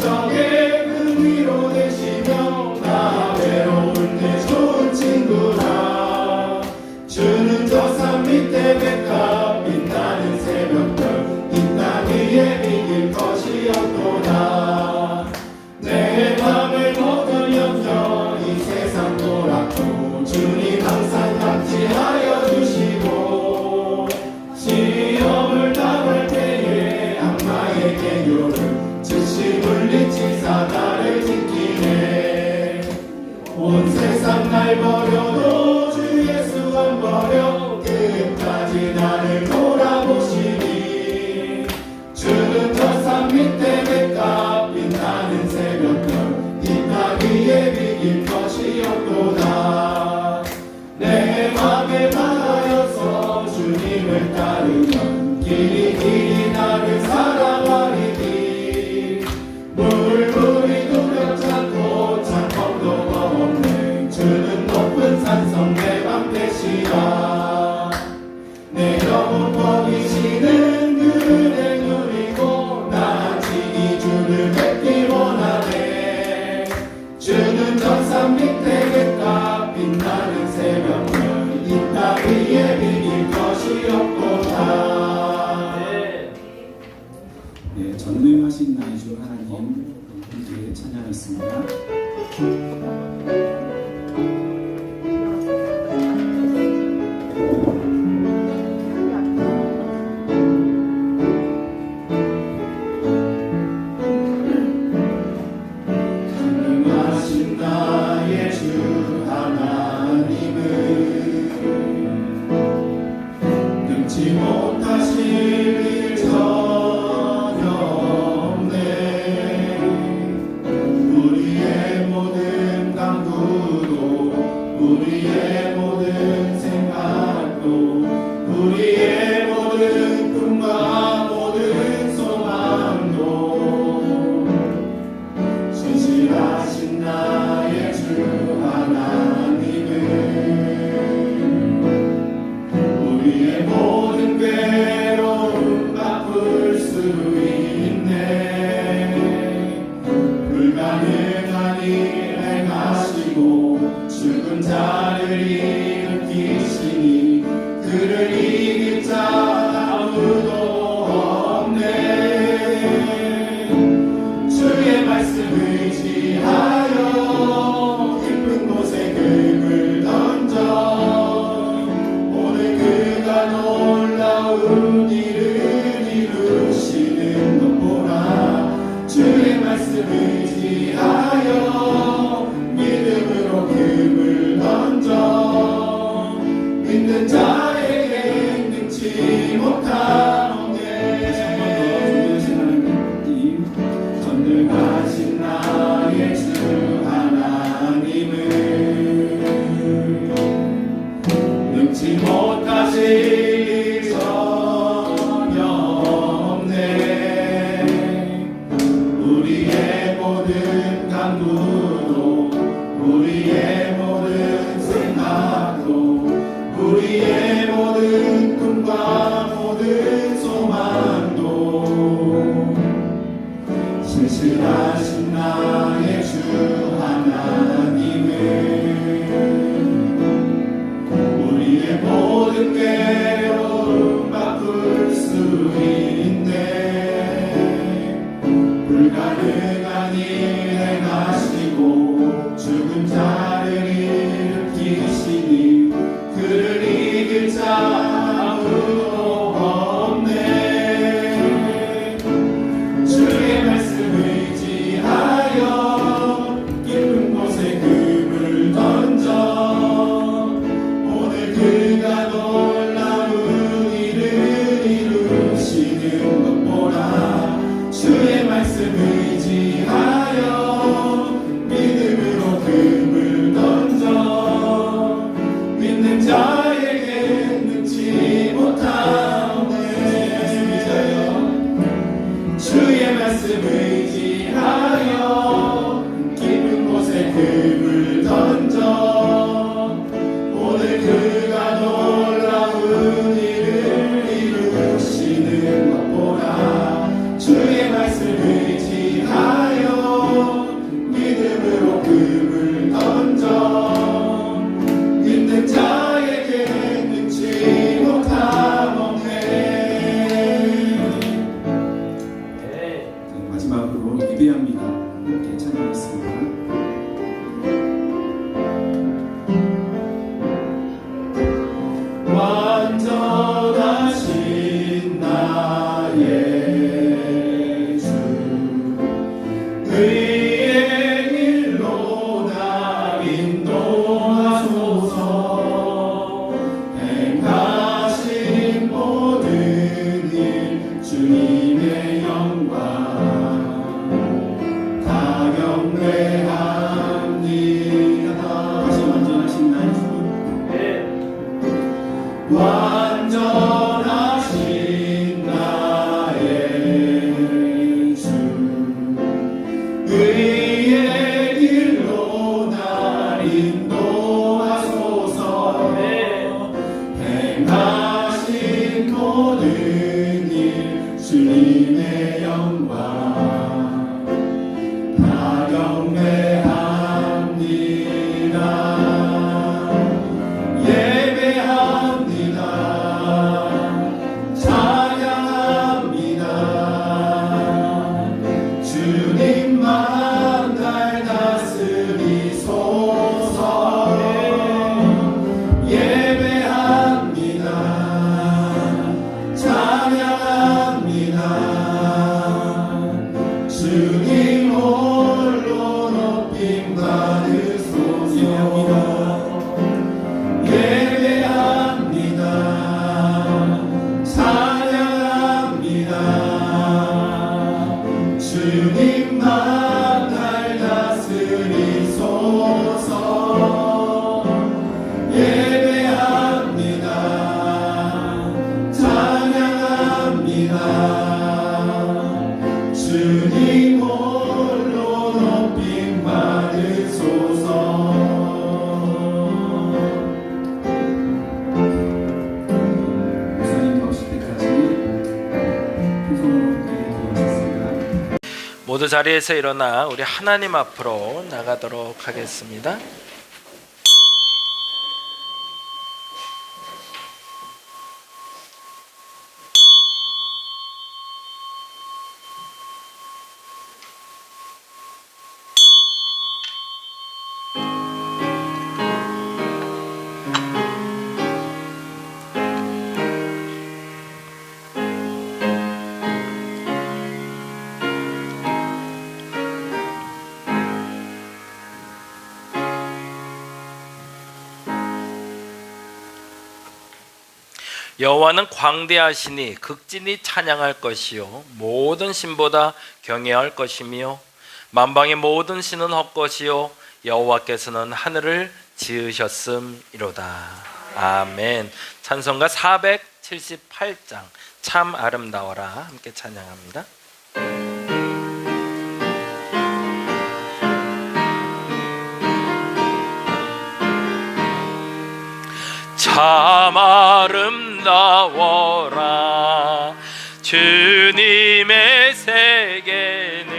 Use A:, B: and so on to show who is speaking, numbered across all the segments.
A: 적에 그 위로 되시며 나 외로울 때 좋은 친구라. 주는 저 산 밑에 백합 빛나는 새벽별 이 땅 위에 비길 것이 없도다. 내 맘을 모든 염려 이 세상 돌았고 주님 항상 감지하여 주시고 시험을 당할 때에 악마의 계교를 즉시 물리치사 나를 지키네. 온 세상 날 버려도 주 예수 안 버려 끝까지 나를 돌아보시니. 주는 저 산 밑에 백합 빛나는 새벽별 이 땅 위에 비길 것이 없도다. 내 맘에 말하여서 주님을 따르면 길이 나를 사랑하리니. 물물이 두렵지 않고 창법도 없네. 주는 높은 산성 내 방패시라. 내 영혼 먹이시는 그 은혜 누리고 나 친히 주를 뵙기 원하네. 주는 저 산 밑에 백합 빛나는 새벽별 이 땅 위에 비길 것이 없도다.
B: 네, 전능하신 나의 주 하나님 함께 찬양하겠습니다.
A: 전능하신 나의 주 하나님은 능치 못하실 일 전혀 없네. 우리의 모든 강구도 우리의 모든 생각도 우리의 모든 꿈과 모든 소망도 신실하신 나의 주 하나님은 우리의 모든 괴로움 바꿀 수 있네. 불가능한 일 행하시고 죽은 자를 일으키시니 그를 이길 자 아무도 없네. 주의 말씀 의지하여 깊은 곳에 금을 던져 오늘 그가 놀라운 일을 이루시는 것 보라. 주의 말씀 의지하여 믿음으로 금을 던져 믿는 자에게 능치 못하오네. 전능하신 나의 주 하나님은 능치 못하실 일 전혀 없네. 우리의 모든 간구도 우리의 모든 생각도 우리의 모든 꿈과 모든 소망도 신실하신 나의 주 하나님은 우리의 모든 괴로움 바꿀 수 있네. 불가능한 일 행하시고 죽은 자를 일으키시니 그를 이길 자 아무도 없네. 주의 말씀 의지하여 깊은 곳에 모든 일 주님의 영광 다 경배합니다. 예배합니다. 찬양합니다. 주님만 날 다스리소서. 예배합니다. 찬양합니다. 주님 홀로 높임 받으소서. 예배합니다. 찬양합니다. 주님만 날 다스리소서. 예배합니다. 찬양합니다. 주님 홀로 높임 받으소서.
B: 목사님 오실 때까지 풍성하게 기도하셨습니다.
C: 모두 자리에서 일어나 우리 하나님 앞으로 나가도록 하겠습니다. 여호와는 광대하시니 극진히 찬양할 것이요 모든 신보다 경외할 것이며 만방의 모든 신은 헛것이요 여호와께서는 하늘을 지으셨음이로다. 아멘. 찬송가 478장 참 아름다워라 함께 찬양합니다. 참 아름다워라 주님의 세계는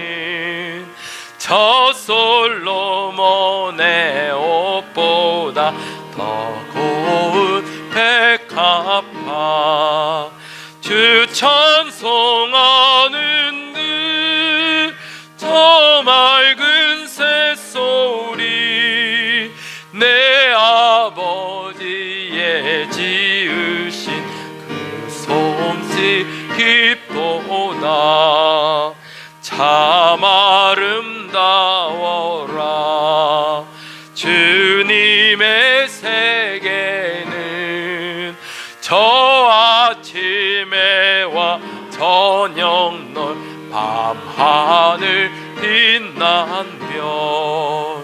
C: 저 솔로몬의 옷보다 더 고운 백합화 주 찬송하는 듯저 맑은 새소리 내 아버지의 지으신 그 솜씨 깊도다. 참 아름다워라 주님의 세계는 저 아침에와 저녁 널 밤하늘 빛난 별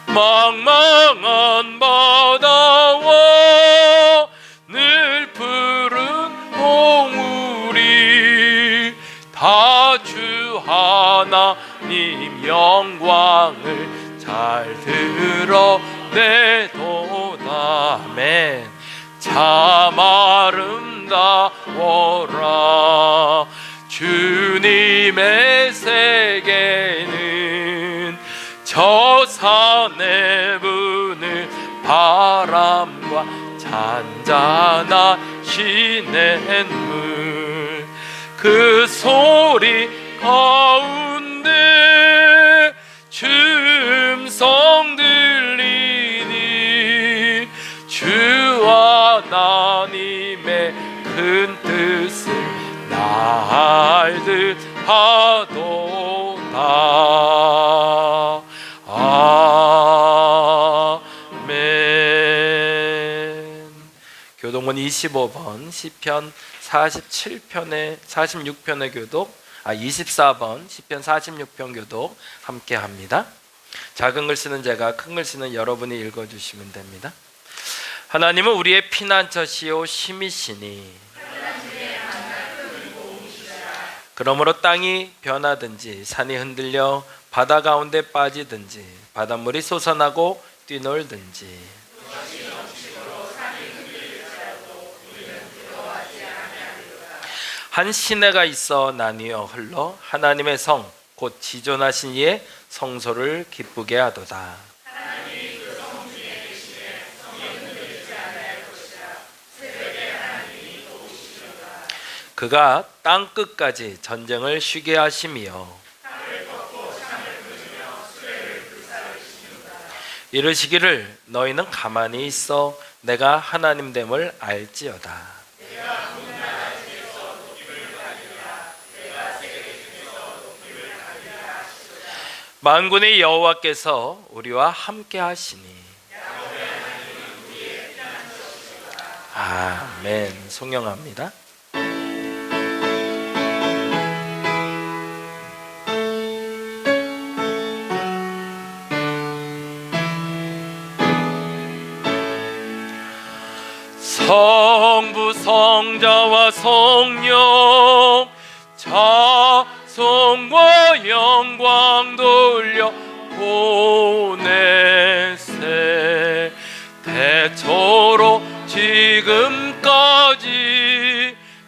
C: 망망한 바다와 늘 푸른 봉우리 다 주 하나님 영광을 잘 드러내도다. 아멘. 참 아름다워라 주님의 세계는 저 산에 부는 바람과 잔잔한 시냇물 그 소리 가운데 춤성 들리니 주 하나님의 큰 뜻을 날듯 하도다. 아멘. 교동문 25번 시편 46편의 교독 24번 시편 46편 교독 함께 합니다. 작은 글 쓰는 제가 큰 글 쓰는 여러분이 읽어주시면 됩니다. 하나님은 우리의 피난처시요 힘이시니 그러므로 땅이 변하든지 산이 흔들려 바다 가운데 빠지든지 바닷물이 솟아나고 뛰놀든지 한 시내가 있어 나뉘어 흘러 하나님의 성 곧 지존하신 이의 성소를 기쁘게 하도다. 그가 땅 끝까지 전쟁을 쉬게 하심이요 이르시기를 너희는 가만히 있어 내가 하나님됨을 알지어다. 만군의 여호와께서 우리와 함께 하시니 아멘. 송영합니다. 성부 성자와 성령 자성과 영광 돌려 보내세 대초로 지금까지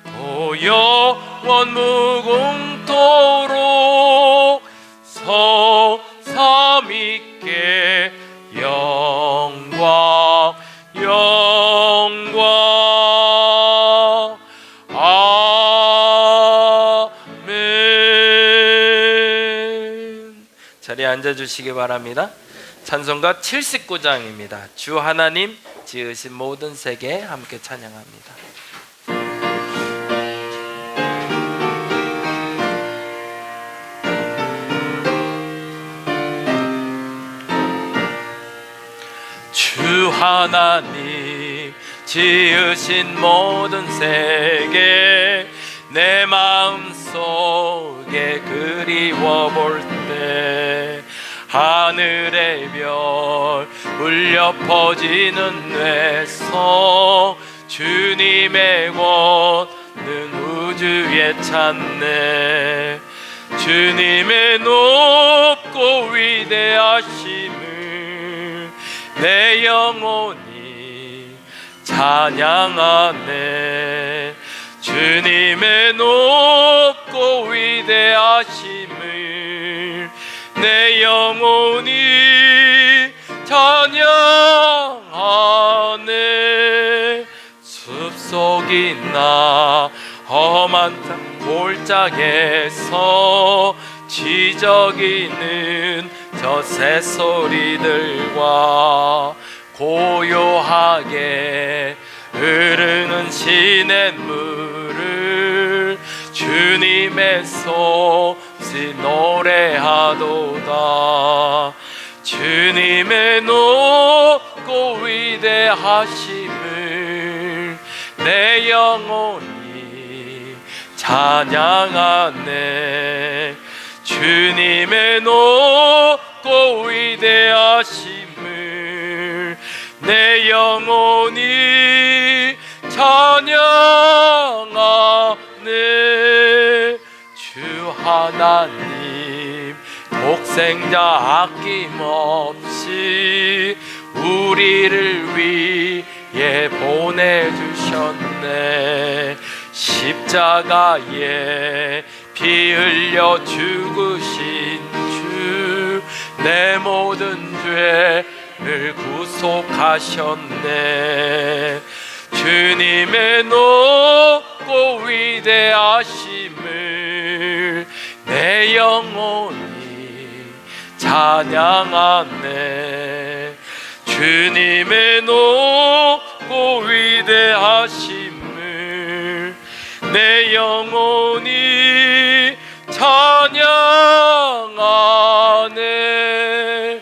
C: 또 영원 무궁토록 성삼위께 영광 아멘. 자리에 앉아주시기 바랍니다. 찬송가 79장입니다. 주 하나님 지으신 모든 세계 함께 찬양합니다. 주 하나님 지으신 모든 세계 내 마음속에 그리워 볼 때 하늘의 별 울려 퍼지는 뇌성 주님의 권능 우주에 찾네. 주님의 높고 위대하심을 내 영혼이 찬양하네. 주님의 높고 위대하심을 내 영혼이 찬양하네. 숲속이나 험한 골짜기에서 지저귀는 저 새소리들과 고요하게 흐르는 시냇물을 주님의 솜씨 노래하도다. 주님의 높고 위대하심을 내 영혼이 찬양하네. 주님의 높고 위대하심을 내 영혼이 찬양하네. 주 하나님 독생자 아낌없이 우리를 위해 보내주셨네. 십자가에 피 흘려 죽으신 주 내 모든 죄를 구속하셨네. 주님의 높고 위대하심을 내 영혼이 찬양하네. 주님의 높고 위대하심을 내 영혼이 찬양하네.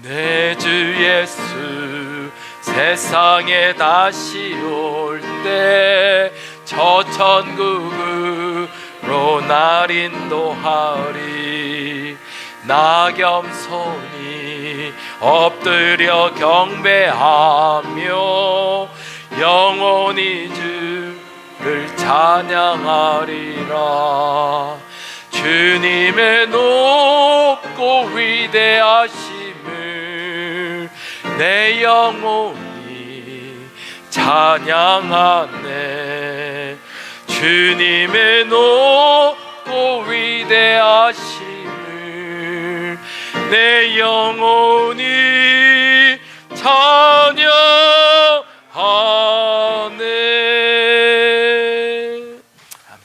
C: 내 주 예수 세상에 다시 올 때 저 천국으로 날 인도하리. 나 겸손히 엎드려 경배하며 영원히 주를 찬양하리라. 주님의 높고 위대하심을 내 영혼이 찬양하네. 주님의 높고 위대하심을 내 영혼이 찬양하네.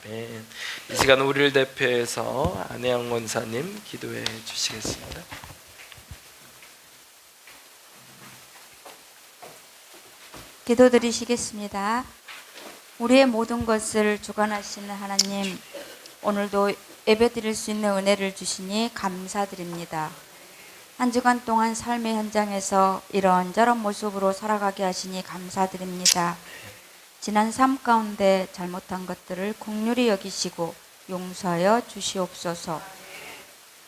C: 아멘. 이 시간 우리를 대표해서 안혜영 원사님 기도해 주시겠습니다.
D: 기도드리시겠습니다. 우리의 모든 것을 주관하시는 하나님, 오늘도 예배드릴 수 있는 은혜를 주시니 감사드립니다. 한 주간 동안 삶의 현장에서 이런저런 모습으로 살아가게 하시니 감사드립니다. 지난 삶 가운데 잘못한 것들을 긍휼히 여기시고 용서하여 주시옵소서.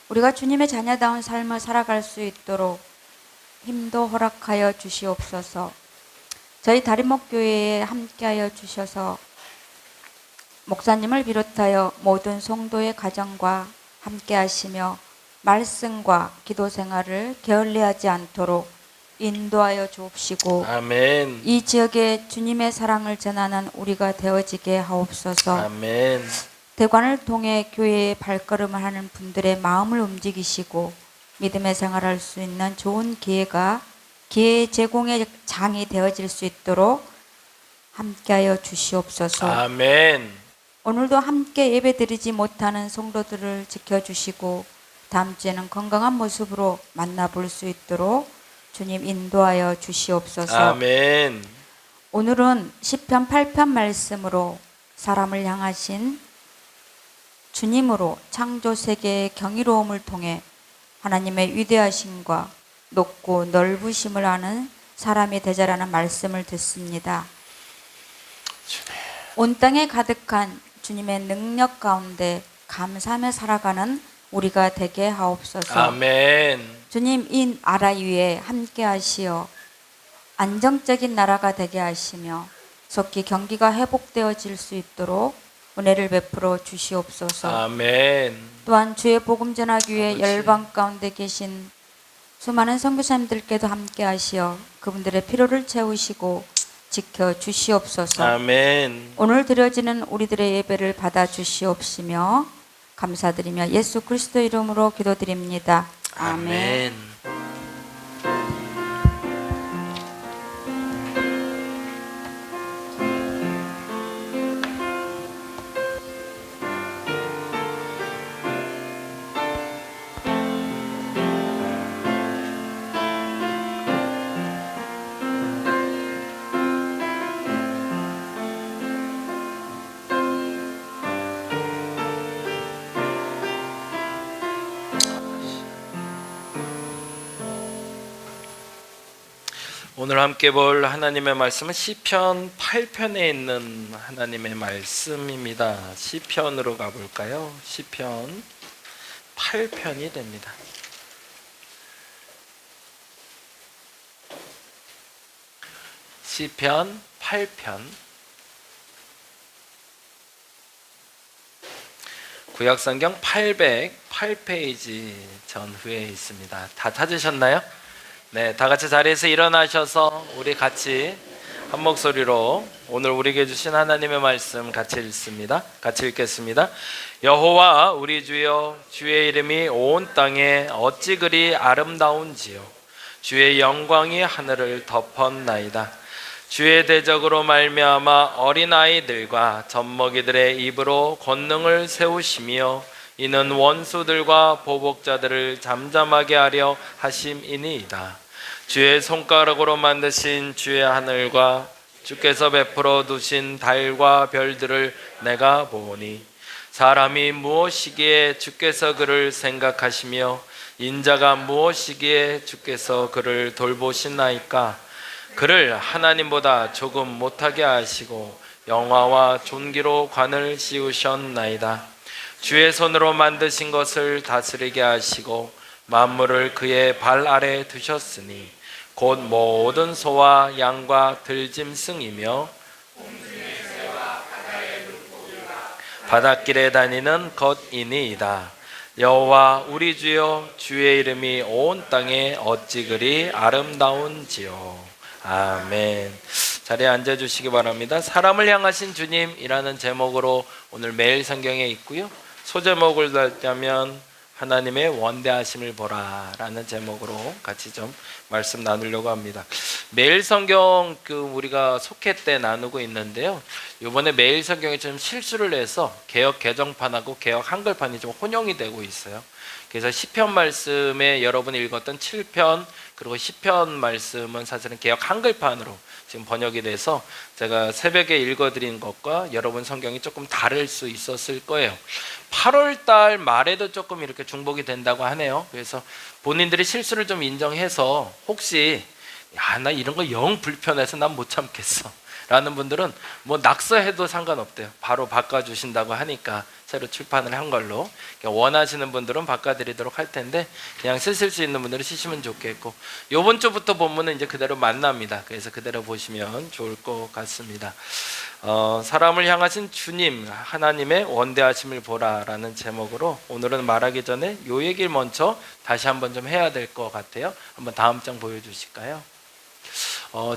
D: 우리가 주님의 자녀다운 삶을 살아갈 수 있도록 힘도 허락하여 주시옵소서. 저희 다림목교회에 함께하여 주셔서 목사님을 비롯하여 모든 성도의 가정과 함께하시며 말씀과 기도 생활을 게을리하지 않도록 인도하여 주옵시고
C: 아멘.
D: 이 지역에 주님의 사랑을 전하는 우리가 되어지게 하옵소서.
C: 아멘.
D: 대관을 통해 교회에 발걸음을 하는 분들의 마음을 움직이시고 믿음의 생활할 수 있는 좋은 기회 제공의 장이 되어질 수 있도록 함께하여 주시옵소서.
C: 아멘.
D: 오늘도 함께 예배드리지 못하는 성도들을 지켜주시고 다음 주에는 건강한 모습으로 만나볼 수 있도록 주님 인도하여 주시옵소서.
C: 아멘.
D: 오늘은 시편 8편 말씀으로 사람을 향하신 주님으로 창조 세계의 경이로움을 통해 하나님의 위대하심과 높고 넓으심을 아는 사람이 되자라는 말씀을 듣습니다. 온 땅에 가득한 주님의 능력 가운데 감사하며 살아가는 우리가 되게 하옵소서.
C: 아멘.
D: 주님, 이 나라 위에 함께 하시어 안정적인 나라가 되게 하시며 속히 경기가 회복되어질 수 있도록 은혜를 베풀어 주시옵소서.
C: 아멘.
D: 또한 주의 복음 전하기 위해 열방 가운데 계신 수많은 선교사님들께도 함께 하시어 그분들의 필요를 채우시고 지켜 주시옵소서.
C: 아멘.
D: 오늘 드려지는 우리들의 예배를 받아 주시옵시며 감사드리며 예수 그리스도 이름으로 기도드립니다. 아멘.
C: 아멘. 오늘 함께 볼 하나님의 말씀은 시편 8편에 있는 하나님의 말씀입니다. 시편으로 가볼까요? 시편 8편이 됩니다. 시편 8편. 구약성경 808페이지 전후에 있습니다. 다 찾으셨나요? 네, 다 같이 자리에서 일어나셔서 우리 같이 한 목소리로 오늘 우리에게 주신 하나님의 말씀 같이 읽습니다. 같이 읽겠습니다. 여호와 우리 주여, 주의 이름이 온 땅에 어찌 그리 아름다운지요. 주의 영광이 하늘을 덮었나이다. 주의 대적으로 말미암아 어린아이들과 젖먹이들의 입으로 권능을 세우시며 이는 원수들과 보복자들을 잠잠하게 하려 하심이니이다. 주의 손가락으로 만드신 주의 하늘과 주께서 베풀어 두신 달과 별들을 내가 보니 사람이 무엇이기에 주께서 그를 생각하시며 인자가 무엇이기에 주께서 그를 돌보시나이까. 그를 하나님보다 조금 못하게 하시고 영화와 존귀로 관을 씌우셨나이다. 주의 손으로 만드신 것을 다스리게 하시고 만물을 그의 발 아래 두셨으니 곧 모든 소와 양과 들짐승이며 바닷길에 다니는 것이니이다. 여호와 우리 주여, 주의 이름이 온 땅에 어찌 그리 아름다운지요. 아멘. 자리에 앉아주시기 바랍니다. 사람을 향하신 주님이라는 제목으로 오늘 매일 성경에 있고요. 소제목을 달자면 하나님의 원대하심을 보라 라는 제목으로 같이 좀 말씀 나누려고 합니다. 매일 성경 우리가 속회 때 나누고 있는데요. 이번에 매일 성경에 좀 실수를 해서 개역 개정판하고 개역 한글판이 좀 혼용이 되고 있어요. 그래서 시편 말씀에 여러분이 읽었던 7편 그리고 시편 말씀은 사실은 개역 한글판으로 지금 번역이 돼서 제가 새벽에 읽어드린 것과 여러분 성경이 조금 다를 수 있었을 거예요. 8월 달 말에도 조금 이렇게 중복이 된다고 하네요. 그래서 본인들이 실수를 좀 인정해서 혹시 나 이런 거 영 불편해서 난 못 참겠어 라는 분들은 뭐 낙서해도 상관없대요. 바로 바꿔주신다고 하니까 새로 출판을 한 걸로 원하시는 분들은 바꿔드리도록 할 텐데 그냥 쓰실 수 있는 분들은 쓰시면 좋겠고, 요번 주부터 본문은 이제 그대로 만납니다. 그래서 그대로 보시면 좋을 것 같습니다. 사람을 향하신 주님 하나님의 원대하심을 보라 라는 제목으로 오늘은 말하기 전에 요 얘기를 먼저 다시 한번 좀 해야 될 것 같아요. 한번 다음 장 보여주실까요?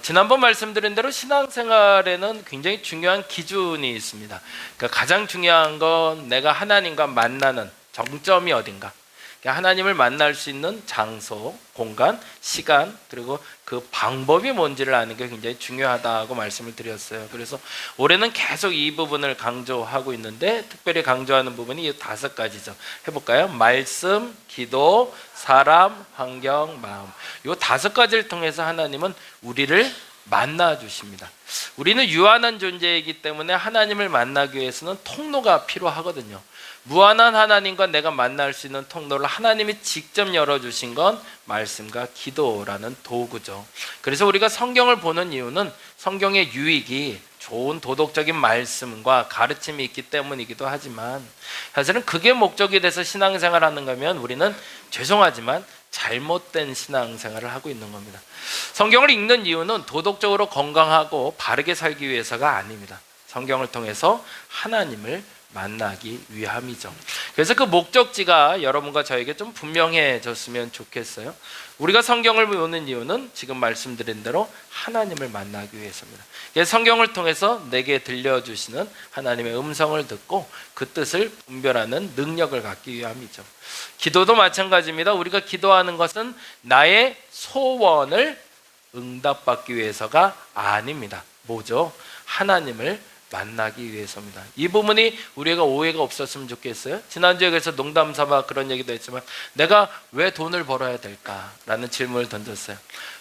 C: 지난번 말씀드린 대로 신앙생활에는 굉장히 중요한 기준이 있습니다. 그러니까 가장 중요한 건 내가 하나님과 만나는 정점이 어딘가, 그러니까 하나님을 만날 수 있는 장소, 공간, 시간, 그리고 그 방법이 뭔지를 아는 게 굉장히 중요하다고 말씀을 드렸어요. 그래서 올해는 계속 이 부분을 강조하고 있는데 특별히 강조하는 부분이 이 5가지죠. 해볼까요? 말씀, 기도, 사람, 환경, 마음. 이 5가지를 통해서 하나님은 우리를 만나 주십니다. 우리는 유한한 존재이기 때문에 하나님을 만나기 위해서는 통로가 필요하거든요. 무한한 하나님과 내가 만날 수 있는 통로를 하나님이 직접 열어주신 건 말씀과 기도라는 도구죠. 그래서 우리가 성경을 보는 이유는 성경의 유익이 좋은 도덕적인 말씀과 가르침이 있기 때문이기도 하지만 사실은 그게 목적이 돼서 신앙생활을 하는 거면 우리는 죄송하지만 잘못된 신앙생활을 하고 있는 겁니다. 성경을 읽는 이유는 도덕적으로 건강하고 바르게 살기 위해서가 아닙니다. 성경을 통해서 하나님을 만나기 위함이죠. 그래서 그 목적지가 여러분과 저에게 좀 분명해졌으면 좋겠어요. 우리가 성경을 보는 이유는 지금 말씀드린 대로 하나님을 만나기 위해서입니다. 그래서 성경을 통해서 내게 들려주시는 하나님의 음성을 듣고 그 뜻을 분별하는 능력을 갖기 위함이죠. 기도도 마찬가지입니다. 우리가 기도하는 것은 나의 소원을 응답받기 위해서가 아닙니다. 뭐죠? 하나님을 만나기 위해서입니다. 이 부분이 우리가 오해가 없었으면 좋겠어요. 지난주에 그래서 농담삼아 그런 얘기도 했지만 내가 왜 돈을 벌어야 될까? 라는 질문을 던졌어요.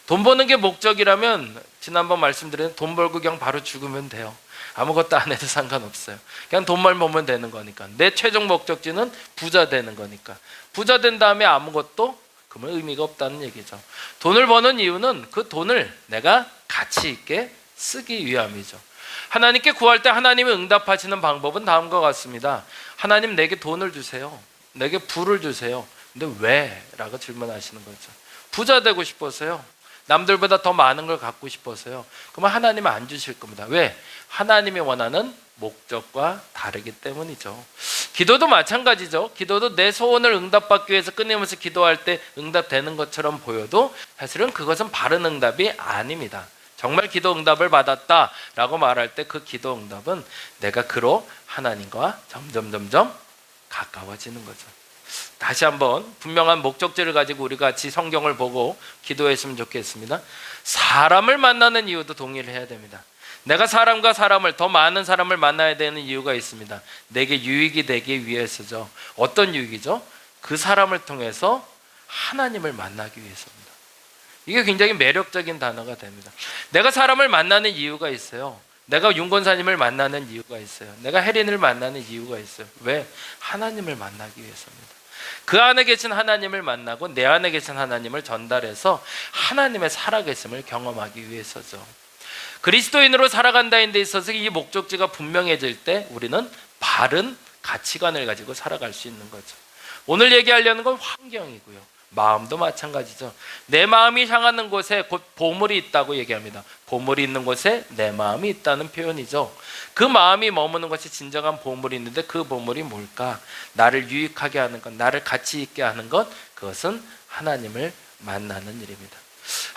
C: 돈 버는 게 목적이라면 지난번 말씀드린 돈 벌고 그냥 바로 죽으면 돼요. 아무것도 안 해도 상관없어요. 그냥 돈만 벌면 되는 거니까. 내 최종 목적지는 부자 되는 거니까. 부자 된 다음에 아무것도 그러면 의미가 없다는 얘기죠. 돈을 버는 이유는 그 돈을 내가 가치 있게 쓰기 위함이죠. 하나님께 구할 때 하나님이 응답하시는 방법은 다음과 같습니다. 하나님 내게 돈을 주세요. 내게 부를 주세요. 근데 왜? 라고 질문하시는 거죠. 부자 되고 싶어서요. 남들보다 더 많은 걸 갖고 싶어서요. 그러면 하나님은 안 주실 겁니다. 왜? 하나님이 원하는 목적과 다르기 때문이죠. 기도도 마찬가지죠. 기도도 내 소원을 응답받기 위해서 끊임없이 기도할 때 응답되는 것처럼 보여도 사실은 그것은 바른 응답이 아닙니다. 정말 기도 응답을 받았다라고 말할 때 그 기도 응답은 내가 그로 하나님과 점점 가까워지는 거죠. 다시 한번 분명한 목적지를 가지고 우리 같이 성경을 보고 기도했으면 좋겠습니다. 사람을 만나는 이유도 동의를 해야 됩니다. 내가 사람과 사람을 더 많은 사람을 만나야 되는 이유가 있습니다. 내게 유익이 되기 위해서죠. 어떤 유익이죠? 그 사람을 통해서 하나님을 만나기 위해서입니다. 이게 굉장히 매력적인 단어가 됩니다. 내가 사람을 만나는 이유가 있어요. 내가 윤권사님을 만나는 이유가 있어요. 내가 혜린을 만나는 이유가 있어요. 왜? 하나님을 만나기 위해서입니다. 그 안에 계신 하나님을 만나고 내 안에 계신 하나님을 전달해서 하나님의 살아계심을 경험하기 위해서죠. 그리스도인으로 살아간다는 데 있어서 이 목적지가 분명해질 때 우리는 바른 가치관을 가지고 살아갈 수 있는 거죠. 오늘 얘기하려는 건 환경이고요. 마음도 마찬가지죠. 내 마음이 향하는 곳에 곧 보물이 있다고 얘기합니다. 보물이 있는 곳에 내 마음이 있다는 표현이죠. 그 마음이 머무는 것이 진정한 보물이 있는데 그 보물이 뭘까? 나를 유익하게 하는 것, 나를 가치 있게 하는 것, 그것은 하나님을 만나는 일입니다.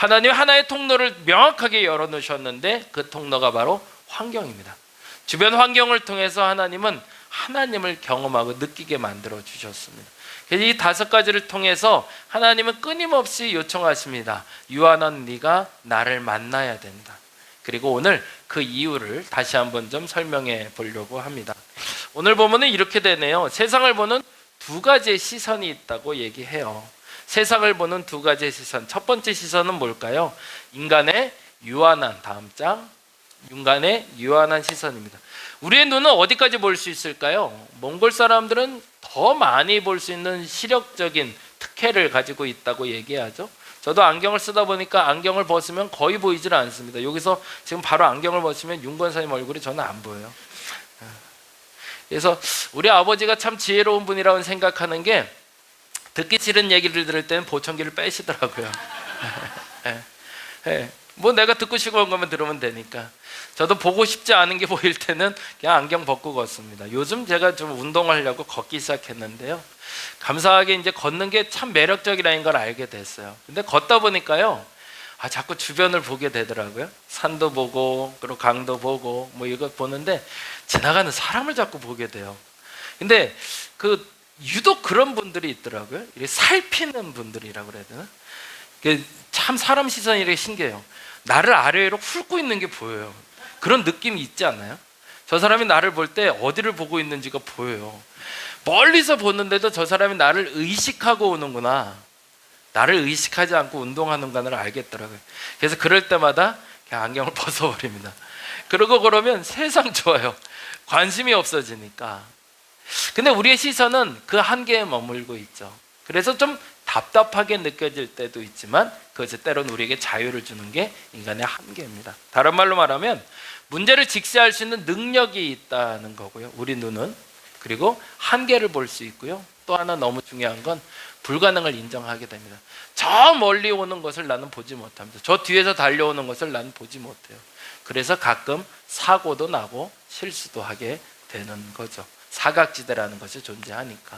C: 하나님 하나의 통로를 명확하게 열어놓으셨는데 그 통로가 바로 환경입니다. 주변 환경을 통해서 하나님은 하나님을 경험하고 느끼게 만들어 주셨습니다. 그래서 이 5가지를 통해서 하나님은 끊임없이 요청하십니다. 유한한 네가 나를 만나야 된다. 그리고 오늘 그 이유를 다시 한번 좀 설명해 보려고 합니다. 오늘 보면은 이렇게 되네요. 세상을 보는 2가지의 시선이 있다고 얘기해요. 세상을 보는 2가지의 시선. 첫 번째 시선은 뭘까요? 인간의 유한한, 다음 장, 인간의 유한한 시선입니다. 우리의 눈은 어디까지 볼 수 있을까요? 몽골 사람들은 더 많이 볼 수 있는 시력적인 특혜를 가지고 있다고 얘기하죠. 저도 안경을 쓰다 보니까 안경을 벗으면 거의 보이질 않습니다. 여기서 지금 바로 안경을 벗으면 윤 권사님 얼굴이 저는 안 보여요. 그래서 우리 아버지가 참 지혜로운 분이라고 생각하는 게 듣기 싫은 얘기를 들을 때는 보청기를 빼시더라고요. 뭐 내가 듣고 싶은 거면 들으면 되니까. 저도 보고 싶지 않은 게 보일 때는 그냥 안경 벗고 걷습니다. 요즘 제가 좀 운동하려고 걷기 시작했는데요. 감사하게 이제 걷는 게 참 매력적이라는 걸 알게 됐어요. 근데 걷다 보니까요, 자꾸 주변을 보게 되더라고요. 산도 보고, 그리고 강도 보고, 뭐 이거 보는데 지나가는 사람을 자꾸 보게 돼요. 근데 유독 그런 분들이 있더라고요. 이렇게 살피는 분들이라고 그래야 되나? 참 사람 시선이 이렇게 신기해요. 나를 아래로 훑고 있는 게 보여요. 그런 느낌이 있지 않나요? 저 사람이 나를 볼 때 어디를 보고 있는지가 보여요. 멀리서 보는데도 저 사람이 나를 의식하고 오는구나, 나를 의식하지 않고 운동하는구나를 알겠더라고요. 그래서 그럴 때마다 그냥 안경을 벗어버립니다. 그러고 그러면 세상 좋아요. 관심이 없어지니까. 근데 우리의 시선은 그 한계에 머물고 있죠. 그래서 좀 답답하게 느껴질 때도 있지만 그것이 때로는 우리에게 자유를 주는 게 인간의 한계입니다. 다른 말로 말하면 문제를 직시할 수 있는 능력이 있다는 거고요. 우리 눈은. 그리고 한계를 볼 수 있고요. 또 하나 너무 중요한 건 불가능을 인정하게 됩니다. 저 멀리 오는 것을 나는 보지 못합니다. 저 뒤에서 달려오는 것을 나는 보지 못해요. 그래서 가끔 사고도 나고 실수도 하게 되는 거죠. 사각지대라는 것이 존재하니까.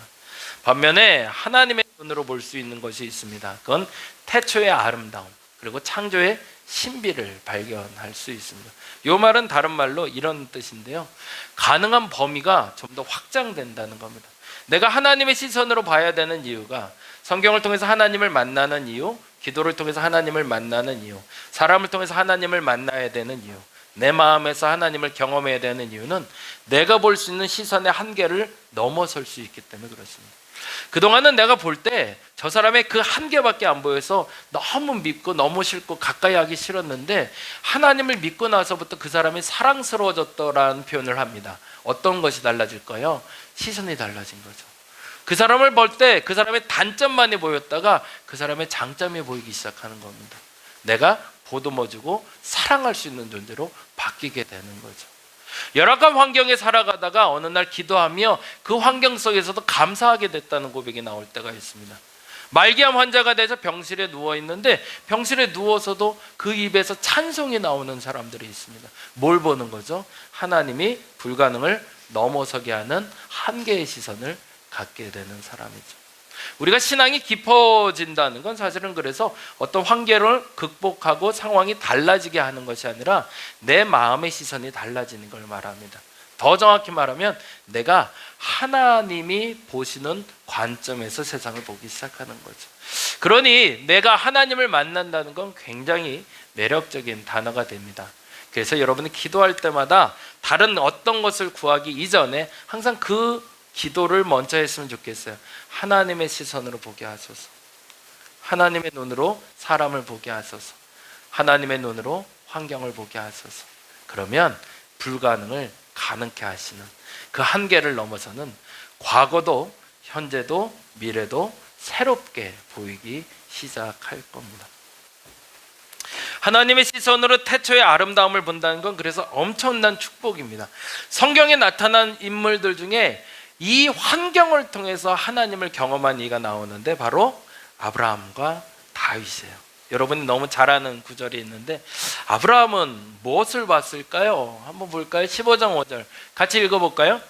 C: 반면에 하나님의 눈으로 볼 수 있는 것이 있습니다. 그건 태초의 아름다움, 그리고 창조의 신비를 발견할 수 있습니다. 이 말은 다른 말로 이런 뜻인데요. 가능한 범위가 좀 더 확장된다는 겁니다. 내가 하나님의 시선으로 봐야 되는 이유가 성경을 통해서 하나님을 만나는 이유, 기도를 통해서 하나님을 만나는 이유, 사람을 통해서 하나님을 만나야 되는 이유, 내 마음에서 하나님을 경험해야 되는 이유는 내가 볼 수 있는 시선의 한계를 넘어설 수 있기 때문에 그렇습니다. 그동안은 내가 볼 때 저 사람의 그 한계밖에 안 보여서 너무 밉고 너무 싫고 가까이 하기 싫었는데 하나님을 믿고 나서부터 그 사람이 사랑스러워졌더라는 표현을 합니다. 어떤 것이 달라질까요? 시선이 달라진 거죠. 그 사람을 볼 때 그 사람의 단점만이 보였다가 그 사람의 장점이 보이기 시작하는 겁니다. 내가 보듬어주고 사랑할 수 있는 존재로 바뀌게 되는 거죠. 열악한 환경에 살아가다가 어느 날 기도하며 그 환경 속에서도 감사하게 됐다는 고백이 나올 때가 있습니다. 말기암 환자가 돼서 병실에 누워 있는데 병실에 누워서도 그 입에서 찬송이 나오는 사람들이 있습니다. 뭘 보는 거죠? 하나님이 불가능을 넘어서게 하는 한계의 시선을 갖게 되는 사람이죠. 우리가 신앙이 깊어진다는 건 사실은 그래서 어떤 한계를 극복하고 상황이 달라지게 하는 것이 아니라 내 마음의 시선이 달라지는 걸 말합니다. 더 정확히 말하면 내가 하나님이 보시는 관점에서 세상을 보기 시작하는 거죠. 그러니 내가 하나님을 만난다는 건 굉장히 매력적인 단어가 됩니다. 그래서 여러분이 기도할 때마다 다른 어떤 것을 구하기 이전에 항상 그 기도를 먼저 했으면 좋겠어요. 하나님의 시선으로 보게 하소서. 하나님의 눈으로 사람을 보게 하소서. 하나님의 눈으로 환경을 보게 하소서. 그러면 불가능을 가능케 하시는 그 한계를 넘어서는 과거도 현재도 미래도 새롭게 보이기 시작할 겁니다. 하나님의 시선으로 태초의 아름다움을 본다는 건 그래서 엄청난 축복입니다. 성경에 나타난 인물들 중에 이 환경을 통해서 하나님을 경험한 이가 나오는데 바로 아브라함과 다윗이에요. 여러분이 너무 잘 아는 구절이 있는데 아브라함은 무엇을 봤을까요? 한번 볼까요? 15장 5절 같이 읽어볼까요?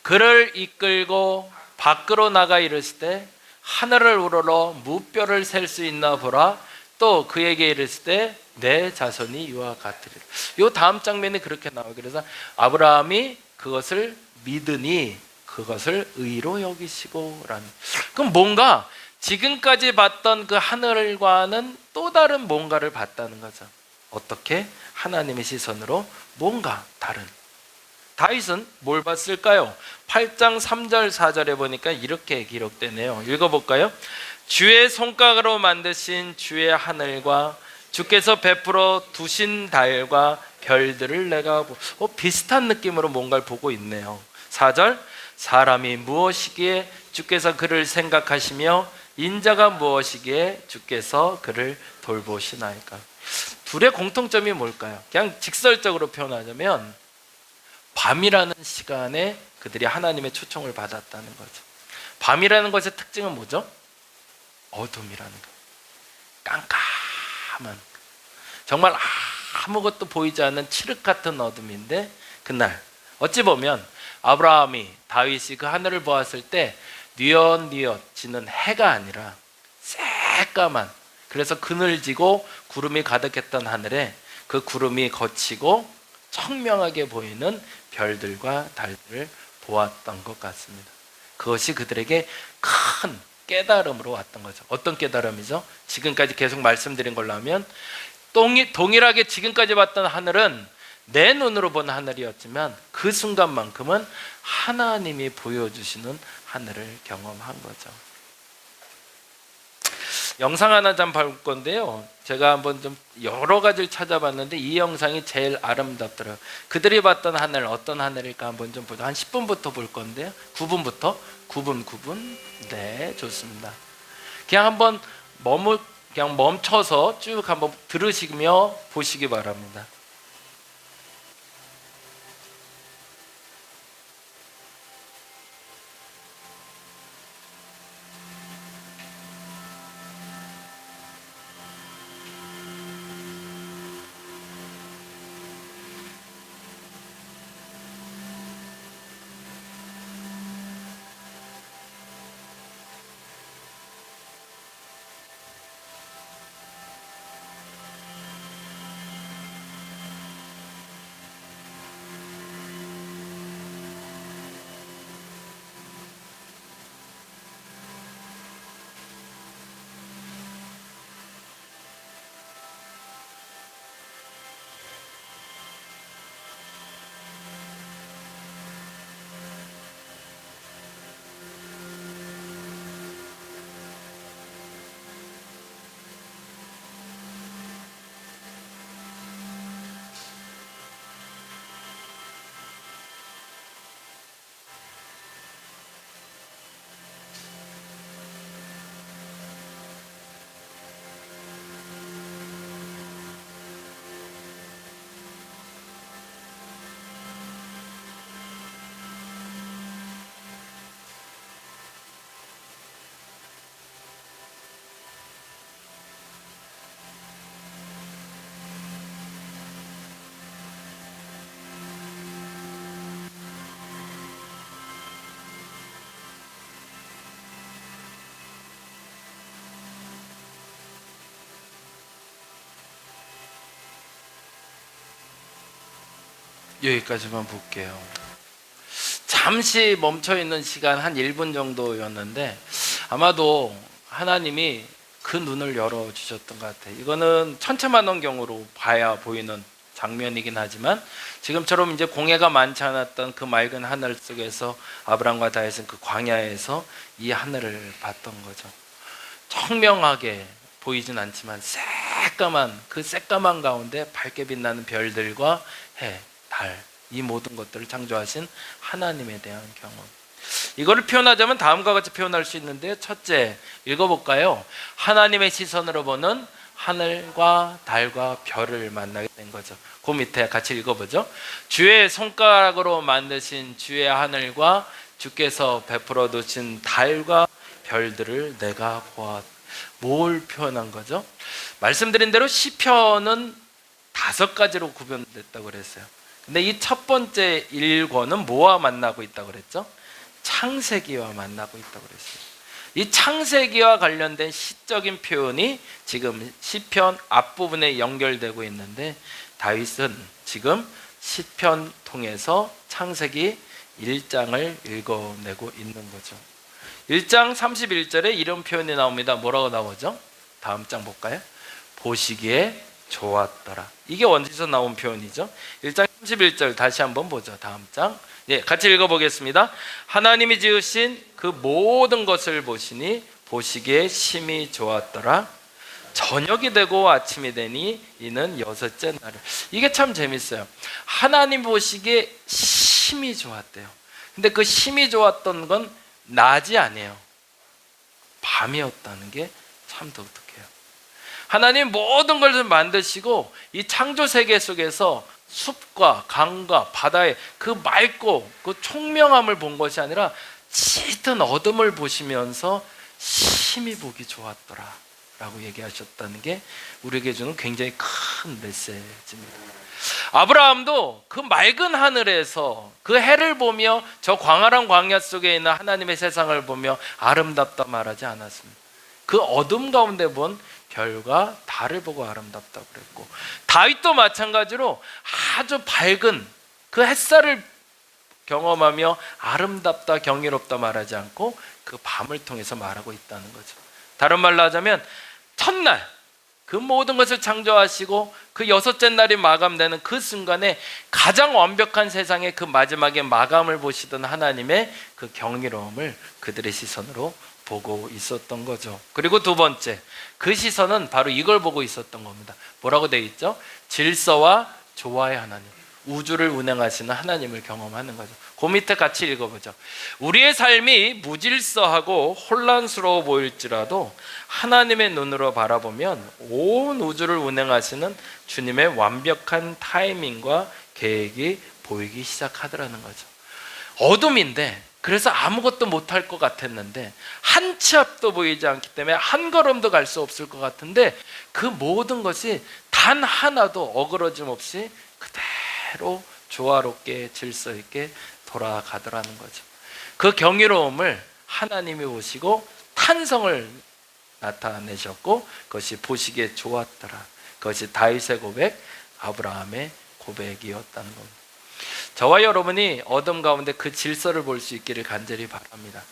C: 그를 이끌고 밖으로 나가 이르시되 하늘을 우러러 무뼈를 셀 수 있나 보라. 또 그에게 이르실 때 내 자손이 이와 같으리라. 요 다음 장면이 그렇게 나와요. 그래서 아브라함이 그것을 믿으니 그것을 의로 여기시고라는. 그럼 뭔가 지금까지 봤던 그 하늘과는 또 다른 뭔가를 봤다는 거죠. 어떻게? 하나님의 시선으로 뭔가 다른. 다윗은 뭘 봤을까요? 8장 3절 4절에 보니까 이렇게 기록되네요. 읽어볼까요? 주의 손가락으로 만드신 주의 하늘과 주께서 베풀어 두신 달과 별들을 내가 비슷한 느낌으로 뭔가를 보고 있네요. 4절 사람이 무엇이기에 주께서 그를 생각하시며 인자가 무엇이기에 주께서 그를 돌보시나이까. 둘의 공통점이 뭘까요? 그냥 직설적으로 표현하자면 밤이라는 시간에 그들이 하나님의 초청을 받았다는 거죠. 밤이라는 것의 특징은 뭐죠? 어둠이라는 거. 깜깜한, 정말 아무것도 보이지 않는 칠흑 같은 어둠인데, 그날 어찌 보면 아브라함이, 다윗이 그 하늘을 보았을 때 뉘엿뉘엿 지는 해가 아니라 새까만, 그래서 그늘지고 구름이 가득했던 하늘에 그 구름이 걷히고 청명하게 보이는 별들과 달들을 보았던 것 같습니다. 그것이 그들에게 큰 깨달음으로 왔던 거죠. 어떤 깨달음이죠? 지금까지 계속 말씀드린 걸로 하면 동일하게 지금까지 봤던 하늘은 내 눈으로 본 하늘이었지만 그 순간만큼은 하나님이 보여주시는 하늘을 경험한 거죠. 영상 하나 좀 볼 건데요. 제가 한번 좀 여러 가지를 찾아봤는데 이 영상이 제일 아름답더라고요. 그들이 봤던 하늘 어떤 하늘일까 한번 좀 보죠. 한 10분부터 볼 건데요. 9분부터 9분. 네, 좋습니다. 그냥 한번 그냥 멈춰서 쭉 한번 들으시며 보시기 바랍니다. 여기까지만 볼게요. 잠시 멈춰있는 시간 한 1분 정도였는데 아마도 하나님이 그 눈을 열어주셨던 것 같아요. 이거는 천체만원경으로 봐야 보이는 장면이긴 하지만 지금처럼 이제 공해가 많지 않았던 그 맑은 하늘 속에서 아브람과 다윗은 그 광야에서 이 하늘을 봤던 거죠. 청명하게 보이진 않지만 그 새까만 가운데 밝게 빛나는 별들과 해, 달, 이 모든 것들을 창조하신 하나님에 대한 경험. 이거를 표현하자면 다음과 같이 표현할 수 있는데요. 첫째, 읽어볼까요? 하나님의 시선으로 보는 하늘과 달과 별을 만나게 된 거죠. 그 밑에 같이 읽어보죠. 주의 손가락으로 만드신 주의 하늘과 주께서 베풀어 두신 달과 별들을 내가 보았다. 뭘 표현한 거죠? 말씀드린 대로 시편은 5가지로 구분됐다고 그랬어요. 근데 이 첫 번째 1권은 뭐와 만나고 있다고 그랬죠? 창세기와 만나고 있다고 그랬어요. 이 창세기와 관련된 시적인 표현이 지금 시편 앞부분에 연결되고 있는데, 다윗은 지금 시편 통해서 창세기 1장을 읽어내고 있는 거죠. 1장 31절에 이런 표현이 나옵니다. 뭐라고 나오죠? 다음 장 볼까요? 보시기에 좋았더라. 이게 원지에서 나온 표현이죠. 1장 31절 다시 한번 보죠. 다음 장. 예, 같이 읽어보겠습니다. 하나님이 지으신 그 모든 것을 보시니 보시기에 심히 좋았더라. 저녁이 되고 아침이 되니 이는 여섯째 날을. 이게 참 재밌어요. 하나님 보시기에 심히 좋았대요. 근데 그 심히 좋았던 건 낮이 아니에요. 밤이었다는 게 참 독특해요. 하나님 모든 것을 만드시고 이 창조 세계 속에서 숲과 강과 바다의 그 맑고 그 총명함을 본 것이 아니라 짙은 어둠을 보시면서 심히 보기 좋았더라 라고 얘기하셨다는 게 우리에게 주는 굉장히 큰 메시지입니다. 아브라함도 그 맑은 하늘에서 그 해를 보며 저 광활한 광야 속에 있는 하나님의 세상을 보며 아름답다 말하지 않았습니다. 그 어둠 가운데 본 별과 달을 보고 아름답다고 그랬고, 다윗도 마찬가지로 아주 밝은 그 햇살을 경험하며 아름답다 경이롭다 말하지 않고 그 밤을 통해서 말하고 있다는 거죠. 다른 말로 하자면 첫날 그 모든 것을 창조하시고 그 여섯째 날이 마감되는 그 순간에 가장 완벽한 세상의 그 마지막에 마감을 보시던 하나님의 그 경이로움을 그들의 시선으로 보고 있었던 거죠. 그리고 두 번째, 그 시선은 바로 이걸 보고 있었던 겁니다. 뭐라고 되어 있죠? 질서와 조화의 하나님, 우주를 운행하시는 하나님을 경험하는 거죠. 그 밑에 같이 읽어보죠. 우리의 삶이 무질서하고 혼란스러워 보일지라도 하나님의 눈으로 바라보면 온 우주를 운행하시는 주님의 완벽한 타이밍과 계획이 보이기 시작하더라는 거죠. 어둠인데, 그래서 아무것도 못할 것 같았는데 한 치 앞도 보이지 않기 때문에 한 걸음도 갈 수 없을 것 같은데 그 모든 것이 단 하나도 어그러짐 없이 그대로 조화롭게 질서 있게 돌아가더라는 거죠. 그 경이로움을 하나님이 보시고 탄성을 나타내셨고 그것이 보시기에 좋았더라. 그것이 다윗의 고백, 아브라함의 고백이었다는 겁니다. 저와 여러분이 어둠 가운데 그 질서를 볼 수 있기를 간절히 바랍니다.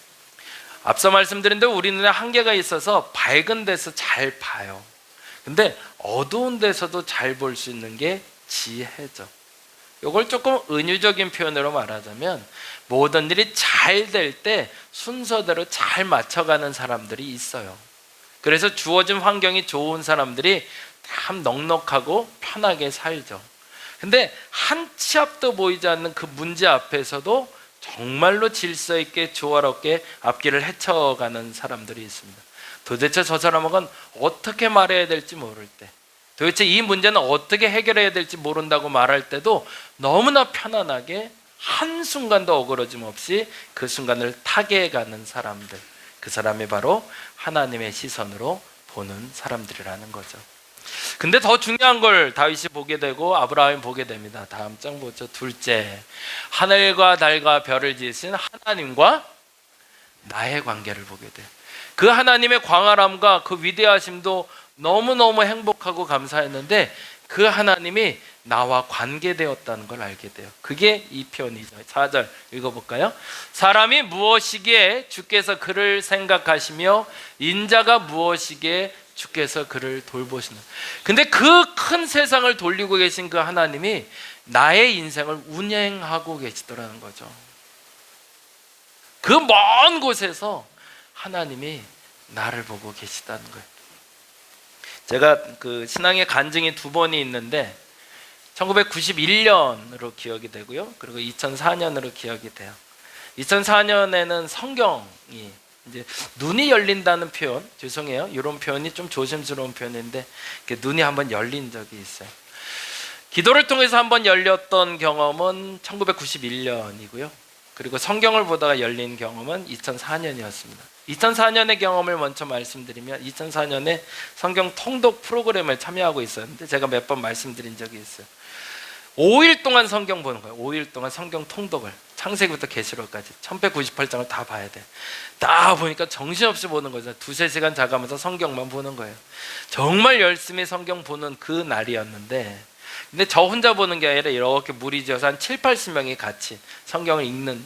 C: 앞서 말씀드린 대로 우리 눈에 한계가 있어서 밝은 데서 잘 봐요. 근데 어두운 데서도 잘 볼 수 있는 게 지혜죠. 이걸 조금 은유적인 표현으로 말하자면 모든 일이 잘 될 때 순서대로 잘 맞춰가는 사람들이 있어요. 그래서 주어진 환경이 좋은 사람들이 참 넉넉하고 편하게 살죠. 근데 한 치 앞도 보이지 않는 그 문제 앞에서도 정말로 질서 있게 조화롭게 앞길을 헤쳐가는 사람들이 있습니다. 도대체 저 사람은 어떻게 말해야 될지 모를 때, 도대체 이 문제는 어떻게 해결해야 될지 모른다고 말할 때도 너무나 편안하게 한순간도 어그러짐 없이 그 순간을 타개해가는 사람들, 그 사람이 바로 하나님의 시선으로 보는 사람들이라는 거죠. 근데 더 중요한 걸 다윗이 보게 되고 아브라함이 보게 됩니다. 다음 장 보죠. 둘째, 하늘과 달과 별을 지으신 하나님과 나의 관계를 보게 돼요. 그 하나님의 광활함과 그 위대하심도 너무너무 행복하고 감사했는데 그 하나님이 나와 관계되었다는 걸 알게 돼요. 그게 이 표현이죠. 4절 읽어볼까요? 사람이 무엇이기에 주께서 그를 생각하시며 인자가 무엇이기에 주께서 그를 돌보시는. 근데 그 큰 세상을 돌리고 계신 그 하나님이 나의 인생을 운행하고 계시더라는 거죠. 그 먼 곳에서 하나님이 나를 보고 계시다는 거예요. 제가 그 신앙의 간증이 두 번이 있는데 1991년으로 기억이 되고요. 그리고 2004년으로 기억이 돼요. 2004년에는 성경이 이제 눈이 열린다는 표현, 죄송해요. 이런 표현이 좀 조심스러운 표현인데 눈이 한번 열린 적이 있어요. 기도를 통해서 한번 열렸던 경험은 1991년이고요. 그리고 성경을 보다가 열린 경험은 2004년이었습니다. 2004년의 경험을 먼저 말씀드리면 2004년에 성경 통독 프로그램을 참여하고 있었는데 제가 몇 번 말씀드린 적이 있어요. 5일 동안 성경 보는 거예요. 5일 동안 성경 통독을. 창세기부터 계시록까지 1198장을 다 봐야 돼. 다 보니까 정신없이 보는 거죠. 2-3시간 자가면서 성경만 보는 거예요. 정말 열심히 성경 보는 그 날이었는데, 근데 저 혼자 보는 게 아니라 이렇게 무리지어서 한 7-80명이 같이 성경을 읽는,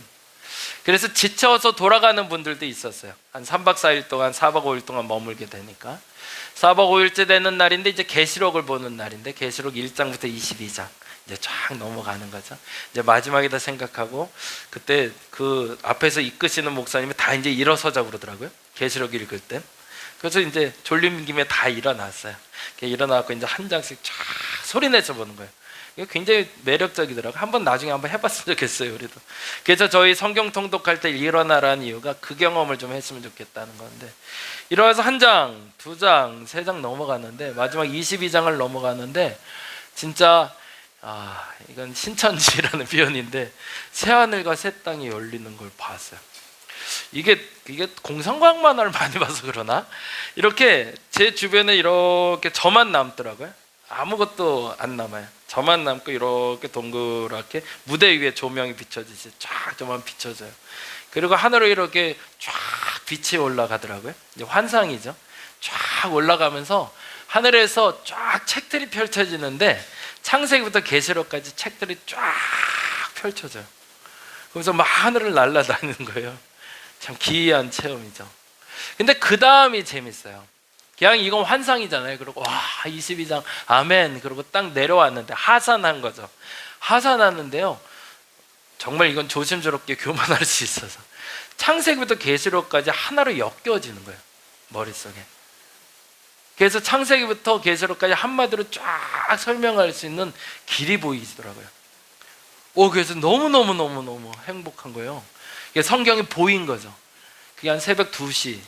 C: 그래서 지쳐서 돌아가는 분들도 있었어요. 한 3박 4일 동안 4박 5일 동안 머물게 되니까 4박 5일째 되는 날인데 이제 계시록을 보는 날인데 계시록 1장부터 22장 이제 쫙 넘어가는 거죠. 이제 마지막이다 생각하고 그때 그 앞에서 이끄시는 목사님이 다 이제 일어서자고 그러더라고요. 계시록 읽을 때. 그래서 이제 졸린 김에 다 일어났어요. 일어나고 이제 한 장씩 쫙 소리내서 보는 거예요. 이게 굉장히 매력적이더라고요. 한번 나중에 한번 해봤으면 좋겠어요, 우리도. 그래서 저희 성경 통독할 때 일어나라는 이유가 그 경험을 좀 했으면 좋겠다는 건데, 일어나서 한 장, 2장, 3장 넘어가는데 마지막 22장을 넘어가는데 진짜 이건 신천지라는 표현인데 새하늘과 새 땅이 열리는 걸 봤어요. 이게 공상과학 만화를 많이 봐서 그러나 이렇게 제 주변에 이렇게 저만 남더라고요. 아무것도 안 남아요. 저만 남고 이렇게 동그랗게 무대 위에 조명이 비춰지지 쫙 저만 비춰져요. 그리고 하늘로 이렇게 쫙 빛이 올라가더라고요. 이제 환상이죠. 쫙 올라가면서 하늘에서 쫙 책들이 펼쳐지는데 창세기부터 계시록까지 책들이 쫙 펼쳐져요. 그래서 막 하늘을 날아다니는 거예요. 참 기이한 체험이죠. 근데 그 다음이 재밌어요. 그냥 이건 환상이잖아요. 그리고 와 22장 아멘 그리고 딱 내려왔는데 하산한 거죠. 하산하는데요, 정말 이건 조심스럽게 교만할 수 있어서 창세기부터 계시록까지 하나로 엮여지는 거예요, 머릿속에. 그래서 창세기부터 계시록까지 한마디로 쫙 설명할 수 있는 길이 보이시더라고요. 그래서 너무 행복한 거예요. 성경이 보인 거죠. 그게 한 새벽 2시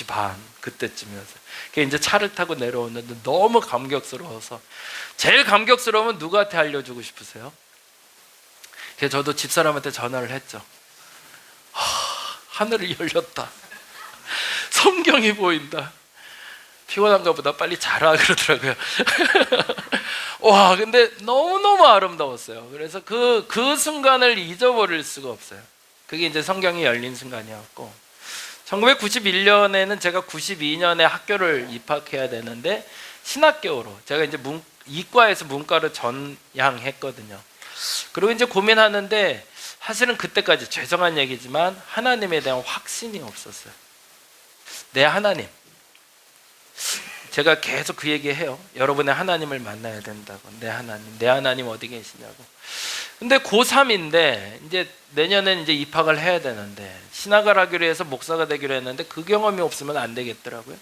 C: 반 그때쯤이었어요. 이제 차를 타고 내려오는데 너무 감격스러워서, 제일 감격스러우면 누구한테 알려주고 싶으세요? 그래서 저도 집사람한테 전화를 했죠. 하늘이 열렸다. 성경이 보인다. 피곤한가 보다 빨리 자라 그러더라고요. 와, 근데 너무너무 아름다웠어요. 그래서 그 순간을 잊어버릴 수가 없어요. 그게 이제 성경이 열린 순간이었고, 1991년에는 제가 92년에 학교를 입학해야 되는데 신학교로 제가 이제 이과에서 문과로 전향했거든요. 그리고 이제 고민하는데 사실은 그때까지 죄송한 얘기지만 하나님에 대한 확신이 없었어요. 내 하나님, 제가 계속 그 얘기해요. 여러분의 하나님을 만나야 된다고. 내 하나님 어디 계시냐고. 근데 고3인데 이제 내년엔 이제 입학을 해야 되는데 신학을 하기로 해서 목사가 되기로 했는데 그 경험이 없으면 안 되겠더라고요.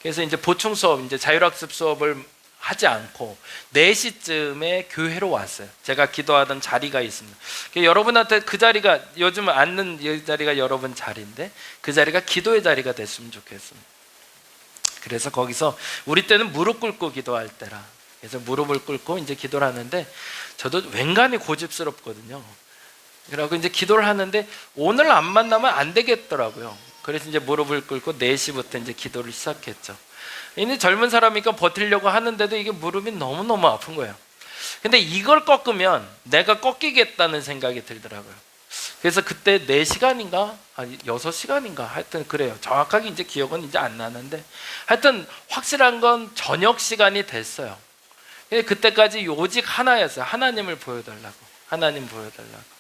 C: 그래서 이제 보충 수업, 이제 자율학습 수업을 하지 않고 4시쯤에 교회로 왔어요. 제가 기도하던 자리가 있습니다. 여러분한테 그 자리가, 요즘 앉는 이 자리가 여러분 자리인데 그 자리가 기도의 자리가 됐으면 좋겠습니다. 그래서 거기서 우리 때는 무릎 꿇고 기도할 때라, 그래서 무릎을 꿇고 이제 기도를 하는데 저도 웬간히 고집스럽거든요. 그래서 이제 기도를 하는데 오늘 안 만나면 안 되겠더라고요. 그래서 이제 무릎을 꿇고 4시부터 이제 기도를 시작했죠. 이제 젊은 사람이니까 버티려고 하는데도 이게 무릎이 너무너무 아픈 거예요. 근데 이걸 꺾으면 내가 꺾이겠다는 생각이 들더라고요. 그래서 그때 4시간인가? 아니 6시간인가? 하여튼 그래요. 정확하게 이제 기억은 이제 안 나는데 하여튼 확실한 건 저녁 시간이 됐어요. 그때까지 오직 하나였어요. 하나님을 보여달라고. 하나님 보여달라고.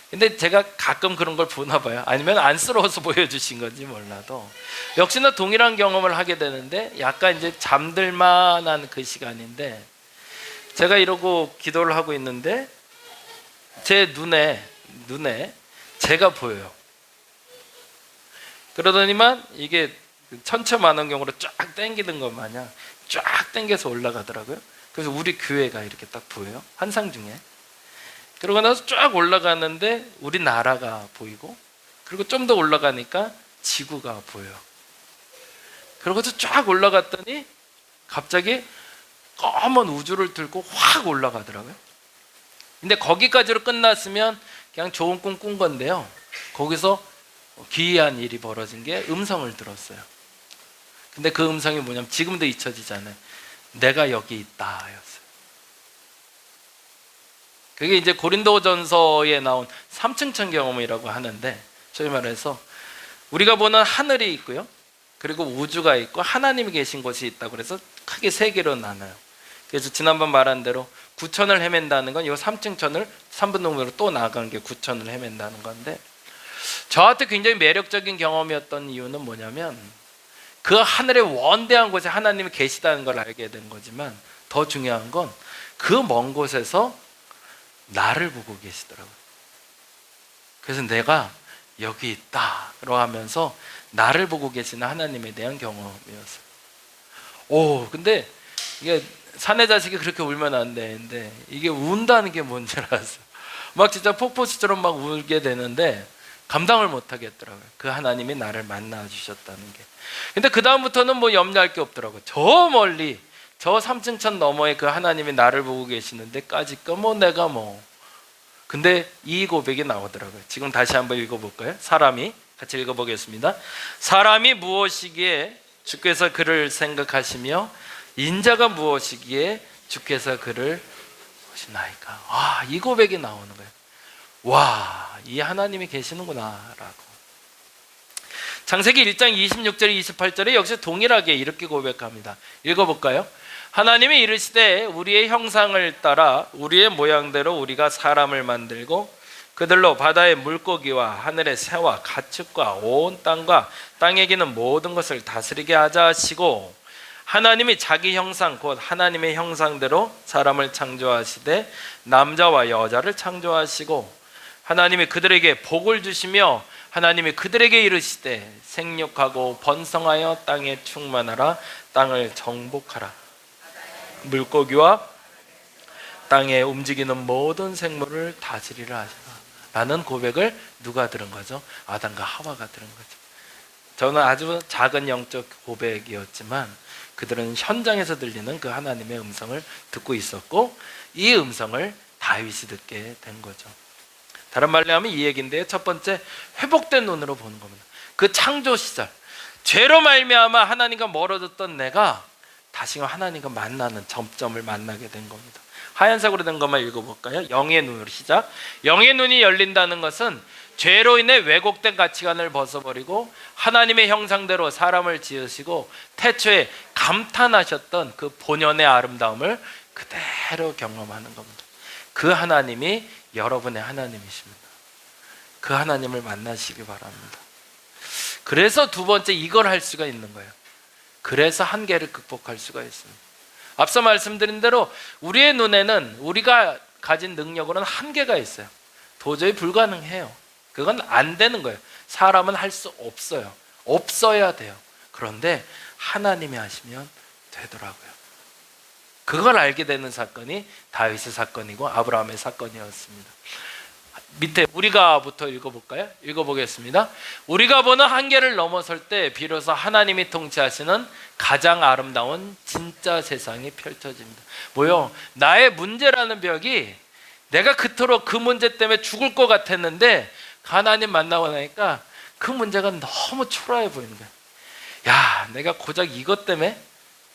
C: 근데 제가 가끔 그런 걸 보나 봐요. 아니면 안쓰러워서 보여주신 건지 몰라도 역시나 동일한 경험을 하게 되는데 약간 이제 잠들만한 그 시간인데 제가 이러고 기도를 하고 있는데 제 눈에 제가 보여요. 그러더니만 이게 천체만원경으로 쫙 당기는 것 마냥 쫙 당겨서 올라가더라고요. 그래서 우리 교회가 이렇게 딱 보여요, 환상 중에. 그러고 나서 쫙 올라가는데 우리나라가 보이고, 그리고 좀 더 올라가니까 지구가 보여요. 그러고서 쫙 올라갔더니 갑자기 검은 우주를 들고 확 올라가더라고요. 근데 거기까지로 끝났으면 그냥 좋은 꿈 꾼 건데요, 거기서 기이한 일이 벌어진 게 음성을 들었어요. 근데 그 음성이 뭐냐면 지금도 잊혀지잖아요. 내가 여기 있다 였어요. 그게 이제 고린도전서에 나온 삼층천 경험이라고 하는데, 소위 말해서 우리가 보는 하늘이 있고요, 그리고 우주가 있고 하나님이 계신 곳이 있다고 그래서 크게 세 개로 나눠요. 그래서 지난번 말한 대로 9천을 헤맨다는 건 이 삼층천을 3분동으로 또 나간 게 9천을 헤맨다는 건데, 저한테 굉장히 매력적인 경험이었던 이유는 뭐냐면 그 하늘의 원대한 곳에 하나님이 계시다는 걸 알게 된 거지만, 더 중요한 건 그 먼 곳에서 나를 보고 계시더라고요. 그래서 내가 여기 있다라고 하면서 나를 보고 계시는 하나님에 대한 경험이었어요. 근데 이게 사내 자식이 그렇게 울면 안 되는데 이게 운다는 게 뭔지 알았어요. 막 진짜 폭포수처럼 막 울게 되는데 감당을 못 하겠더라고요. 그 하나님이 나를 만나 주셨다는 게. 근데 그 다음부터는 뭐 염려할 게 없더라고요. 저 멀리 저 삼층천 너머에 그 하나님이 나를 보고 계시는데까지 내가 근데 이 고백이 나오더라고요. 지금 다시 한번 읽어볼까요? 사람이, 같이 읽어보겠습니다. 사람이 무엇이기에 주께서 그를 생각하시며 인자가 무엇이기에 주께서 그를 보시나이까. 이 고백이 나오는 거예요. 이 하나님이 계시는구나 라고. 창세기 1장 26절 28절에 역시 동일하게 이렇게 고백합니다. 읽어볼까요? 하나님이 이르시되 우리의 형상을 따라 우리의 모양대로 우리가 사람을 만들고 그들로 바다의 물고기와 하늘의 새와 가축과 온 땅과 땅에 기는 모든 것을 다스리게 하자 하시고, 하나님이 자기 형상 곧 하나님의 형상대로 사람을 창조하시되 남자와 여자를 창조하시고, 하나님이 그들에게 복을 주시며 하나님이 그들에게 이르시되 생육하고 번성하여 땅에 충만하라, 땅을 정복하라, 물고기와 땅에 움직이는 모든 생물을 다스리라 하시라 라는 고백을 누가 들은 거죠? 아담과 하와가 들은 거죠. 저는 아주 작은 영적 고백이었지만 그들은 현장에서 들리는 그 하나님의 음성을 듣고 있었고, 이 음성을 다윗이 듣게 된 거죠. 다른 말로 하면 이 얘기인데요, 첫 번째, 회복된 눈으로 보는 겁니다. 그 창조 시절 죄로 말미암아 하나님과 멀어졌던 내가 다시 하나님과 만나는 점점을 만나게 된 겁니다. 하얀색으로 된 것만 읽어볼까요? 영의 눈으로 시작. 영의 눈이 열린다는 것은 죄로 인해 왜곡된 가치관을 벗어버리고 하나님의 형상대로 사람을 지으시고 태초에 감탄하셨던 그 본연의 아름다움을 그대로 경험하는 겁니다. 그 하나님이 여러분의 하나님이십니다. 그 하나님을 만나시기 바랍니다. 그래서 두 번째, 이걸 할 수가 있는 거예요. 그래서 한계를 극복할 수가 있습니다. 앞서 말씀드린 대로 우리의 눈에는, 우리가 가진 능력으로는 한계가 있어요. 도저히 불가능해요. 그건 안 되는 거예요. 사람은 할 수 없어요. 없어야 돼요. 그런데 하나님이 하시면 되더라고요. 그걸 알게 되는 사건이 다윗의 사건이고 아브라함의 사건이었습니다. 밑에 우리가부터 읽어볼까요? 읽어보겠습니다. 우리가 보는 한계를 넘어설 때 비로소 하나님이 통치하시는 가장 아름다운 진짜 세상이 펼쳐집니다. 나의 문제라는 벽이, 내가 그토록 그 문제 때문에 죽을 것 같았는데 하나님 만나고 나니까 그 문제가 너무 초라해 보이는 거야. 내가 고작 이것 때문에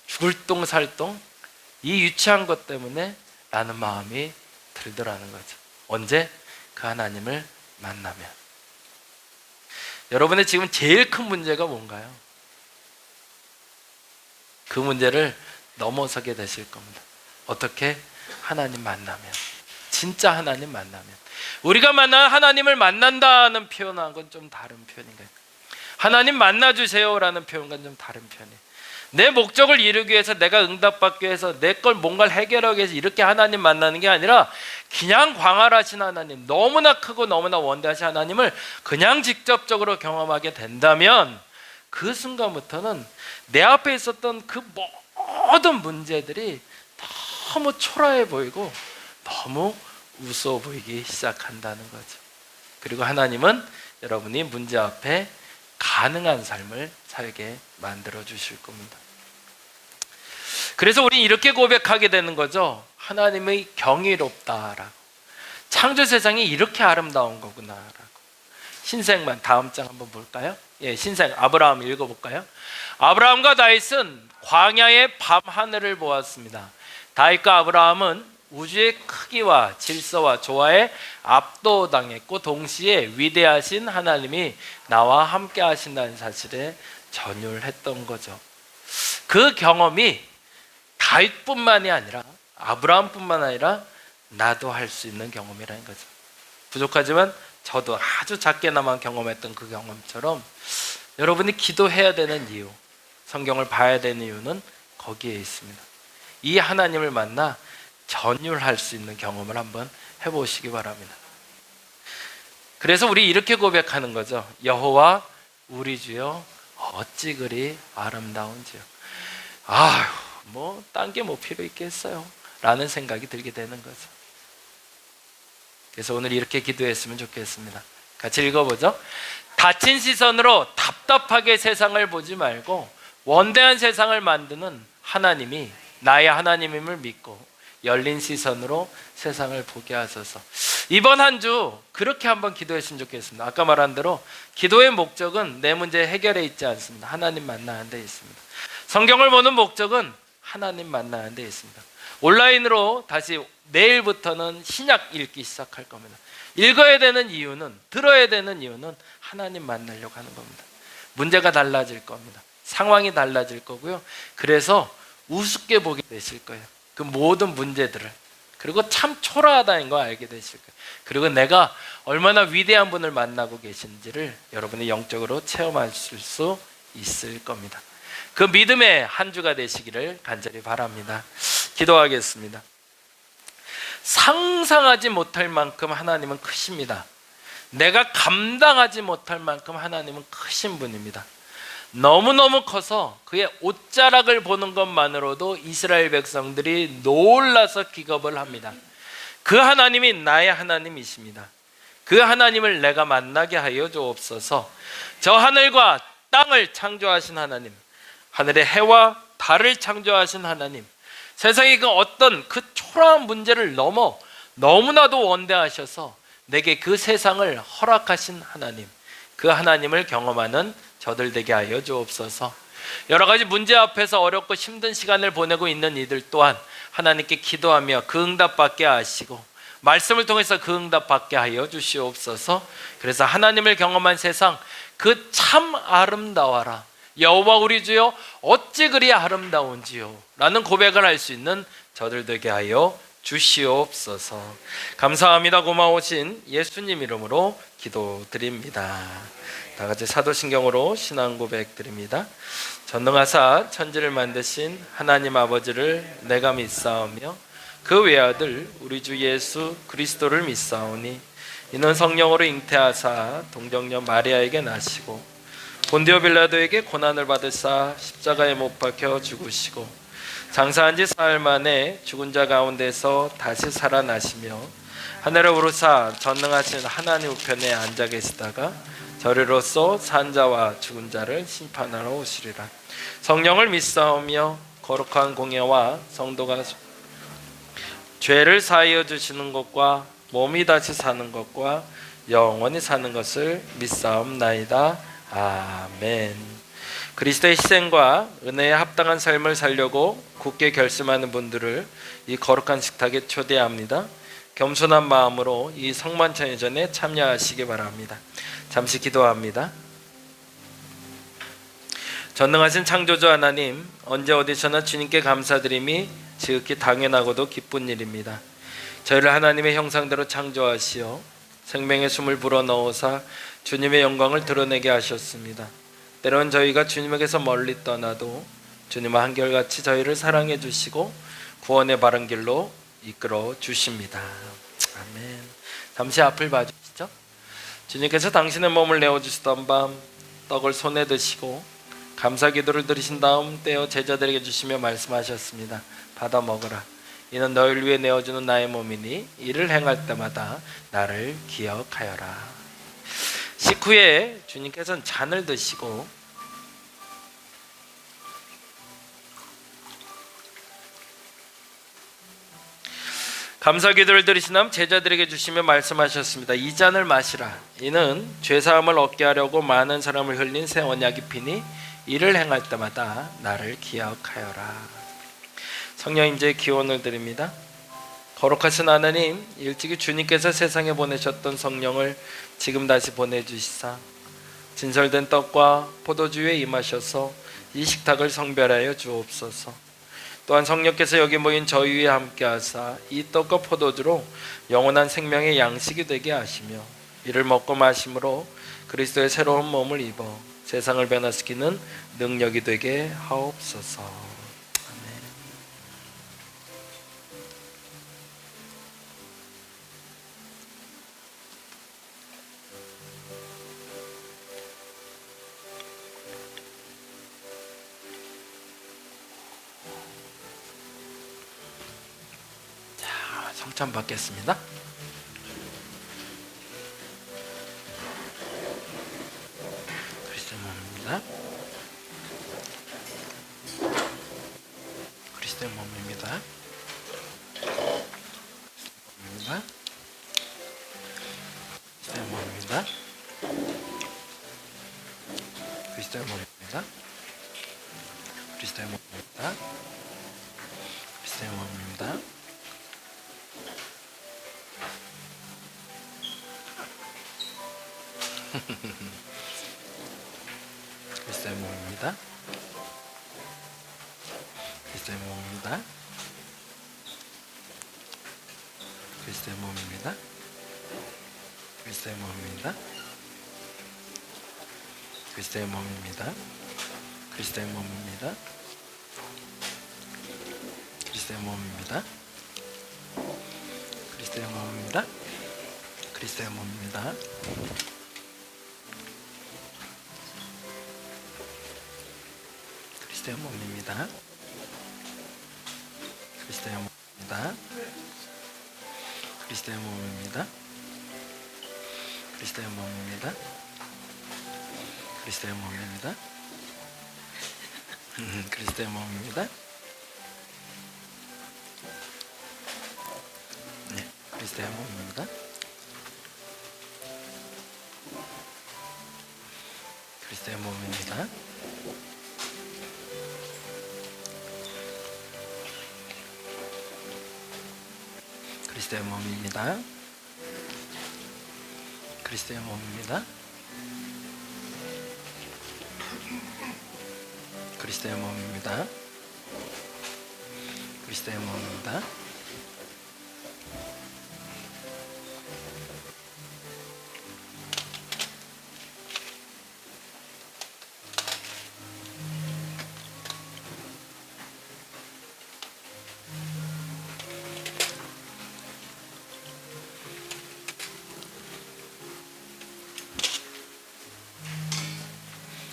C: 죽을 똥 살 똥, 이 유치한 것 때문에 라는 마음이 들더라는 거죠. 언제? 그 하나님을 만나면. 여러분의 지금 제일 큰 문제가 뭔가요? 그 문제를 넘어서게 되실 겁니다. 어떻게? 하나님 만나면. 진짜 하나님 만나면. 우리가 만난 하나님을 만난다는 표현한 건 좀 다른 표현인가요? 하나님 만나주세요라는 표현과는 좀 다른 표현이에요. 내 목적을 이루기 위해서, 내가 응답받기 위해서, 내 걸 뭔가를 해결하기 위해서 이렇게 하나님 만나는 게 아니라 그냥 광활하신 하나님, 너무나 크고 너무나 원대하신 하나님을 그냥 직접적으로 경험하게 된다면 그 순간부터는 내 앞에 있었던 그 모든 문제들이 너무 초라해 보이고 너무 우스워 보이기 시작한다는 거죠. 그리고 하나님은 여러분이 문제 앞에 가능한 삶을 살게 만들어 주실 겁니다. 그래서 우리는 이렇게 고백하게 되는 거죠. 하나님의 경이롭다라고. 창조 세상이 이렇게 아름다운 거구나라고. 신생만 다음 장 한번 볼까요? 신생 아브라함 읽어볼까요? 아브라함과 다윗은 광야의 밤 하늘을 보았습니다. 다윗과 아브라함은 우주의 크기와 질서와 조화에 압도당했고 동시에 위대하신 하나님이 나와 함께 하신다는 사실에 전율했던 거죠. 그 경험이 다윗뿐만이 아니라 아브라함뿐만 아니라 나도 할 수 있는 경험이라는 거죠. 부족하지만 저도 아주 작게나마 경험했던 그 경험처럼 여러분이 기도해야 되는 이유, 성경을 봐야 되는 이유는 거기에 있습니다. 이 하나님을 만나 전율할 수 있는 경험을 한번 해보시기 바랍니다. 그래서 우리 이렇게 고백하는 거죠. 여호와 우리 주여 어찌 그리 아름다운지요. 아휴, 뭐 딴 게 뭐 필요 있겠어요 라는 생각이 들게 되는 거죠. 그래서 오늘 이렇게 기도했으면 좋겠습니다. 같이 읽어보죠. 닫힌 시선으로 답답하게 세상을 보지 말고 원대한 세상을 만드는 하나님이 나의 하나님임을 믿고 열린 시선으로 세상을 보게 하소서. 이번 한 주 그렇게 한번 기도했으면 좋겠습니다. 아까 말한 대로 기도의 목적은 내 문제 해결에 있지 않습니다. 하나님 만나는 데 있습니다. 성경을 보는 목적은 하나님 만나는 데 있습니다. 온라인으로 다시 내일부터는 신약 읽기 시작할 겁니다. 읽어야 되는 이유는, 들어야 되는 이유는 하나님 만나려고 하는 겁니다. 문제가 달라질 겁니다. 상황이 달라질 거고요. 그래서 우습게 보게 되실 거예요. 그 모든 문제들을. 그리고 참 초라하다는 거 알게 되실 거예요. 그리고 내가 얼마나 위대한 분을 만나고 계신지를 여러분이 영적으로 체험하실 수 있을 겁니다. 그 믿음의 한 주가 되시기를 간절히 바랍니다. 기도하겠습니다. 상상하지 못할 만큼 하나님은 크십니다. 내가 감당하지 못할 만큼 하나님은 크신 분입니다. 너무너무 커서 그의 옷자락을 보는 것만으로도 이스라엘 백성들이 놀라서 기겁을 합니다. 그 하나님이 나의 하나님이십니다. 그 하나님을 내가 만나게 하여 주옵소서. 저 하늘과 땅을 창조하신 하나님, 하늘의 해와 달을 창조하신 하나님, 세상의 그 어떤 그 초라한 문제를 넘어 너무나도 원대하셔서 내게 그 세상을 허락하신 하나님, 그 하나님을 경험하는 저들 되게 하여 주옵소서. 여러 가지 문제 앞에서 어렵고 힘든 시간을 보내고 있는 이들 또한 하나님께 기도하며 그 응답 받게 하시고 말씀을 통해서 그 응답 받게 하여 주시옵소서. 그래서 하나님을 경험한 세상 그 참 아름다워라, 여호와 우리 주여 어찌 그리 아름다운지요 라는 고백을 할 수 있는 저들 되게 하여 주시옵소서. 감사합니다. 고마우신 예수님 이름으로 기도드립니다. 다 같이 사도신경으로 신앙 고백 드립니다. 전능하사 천지를 만드신 하나님 아버지를 내가 믿사오며 그 외아들 우리 주 예수 그리스도를 믿사오니 이는 성령으로 잉태하사 동정녀 마리아에게 나시고 본디오 빌라도에게 고난을 받으사 십자가에 못 박혀 죽으시고 장사한 지 사흘 만에 죽은 자 가운데서 다시 살아나시며 하늘에 오르사 전능하신 하나님 우편에 앉아 계시다가 저리로서 산 자와 죽은 자를 심판하러 오시리라. 성령을 믿사오며 거룩한 공예와 성도가 죄를 사하여 주시는 것과 몸이 다시 사는 것과 영원히 사는 것을 믿사옵나이다. 아멘. 그리스도의 희생과 은혜에 합당한 삶을 살려고 굳게 결심하는 분들을 이 거룩한 식탁에 초대합니다. 겸손한 마음으로 이 성만찬회전에 참여하시기 바랍니다. 잠시 기도합니다. 전능하신 창조주 하나님, 언제 어디서나 주님께 감사드림이 지극히 당연하고도 기쁜 일입니다. 저희를 하나님의 형상대로 창조하시어 생명의 숨을 불어넣으사 주님의 영광을 드러내게 하셨습니다. 때론 저희가 주님에게서 멀리 떠나도 주님은 한결같이 저희를 사랑해 주시고 구원의 바른 길로 이끌어 주십니다. 아멘. 잠시 앞을 봐주시죠. 주님께서 당신의 몸을 내어주시던 밤 떡을 손에 드시고 감사 기도를 드리신 다음 떼어 제자들에게 주시며 말씀하셨습니다. 받아 먹으라. 이는 너희를 위해 내어주는 나의 몸이니 이를 행할 때마다 나를 기억하여라. 식후에 주님께서는 잔을 드시고 감사기도를 드리신 다음 제자들에게 주시며 말씀하셨습니다. 이 잔을 마시라. 이는 죄사함을 얻게 하려고 많은 사람을 흘린 새 언약의 피니 이를 행할 때마다 나를 기억하여라. 성령 임재의 기원을 드립니다. 거룩하신 하나님, 일찍이 주님께서 세상에 보내셨던 성령을 지금 다시 보내주시사 진설된 떡과 포도주에 임하셔서 이 식탁을 성별하여 주옵소서. 또한 성령께서 여기 모인 저희 위에 함께하사 이 떡과 포도주로 영원한 생명의 양식이 되게 하시며 이를 먹고 마심으로 그리스도의 새로운 몸을 입어 세상을 변화시키는 능력이 되게 하옵소서. 아멘. 자, 성찬 받겠습니다. 그리스도의 몸입니다. 그리스도의 몸입니다. 몸입니다. 그리스도의 몸입니다. 그리스도의 몸입니다. 그리스도의 몸입니다. 그리스도의 몸입니다. 그리스도의 몸입니다. 그리스도의 몸입니다. 그리스도의 몸입니다. 그리스도의 몸입니다. 그리스도의 몸입니다. 그리스도의 몸입니다. 그리스도의 몸입니다. 그리스도의 몸입니다. 그리스도의 몸입니다. 그리스도의 몸입니다. 그리스도의 몸입니다. 그리스도의 몸입니다. 그리스도의 몸입니다. 그리스도의 몸입니다. 그리스도의 몸입니다. 네, 그리스도의 몸입니다. 그리스도의 몸입니다. 그리스도의 몸입니다. 그리스도의 몸입니다. 그리스도의 몸입니다. 그리스도의 몸입니다.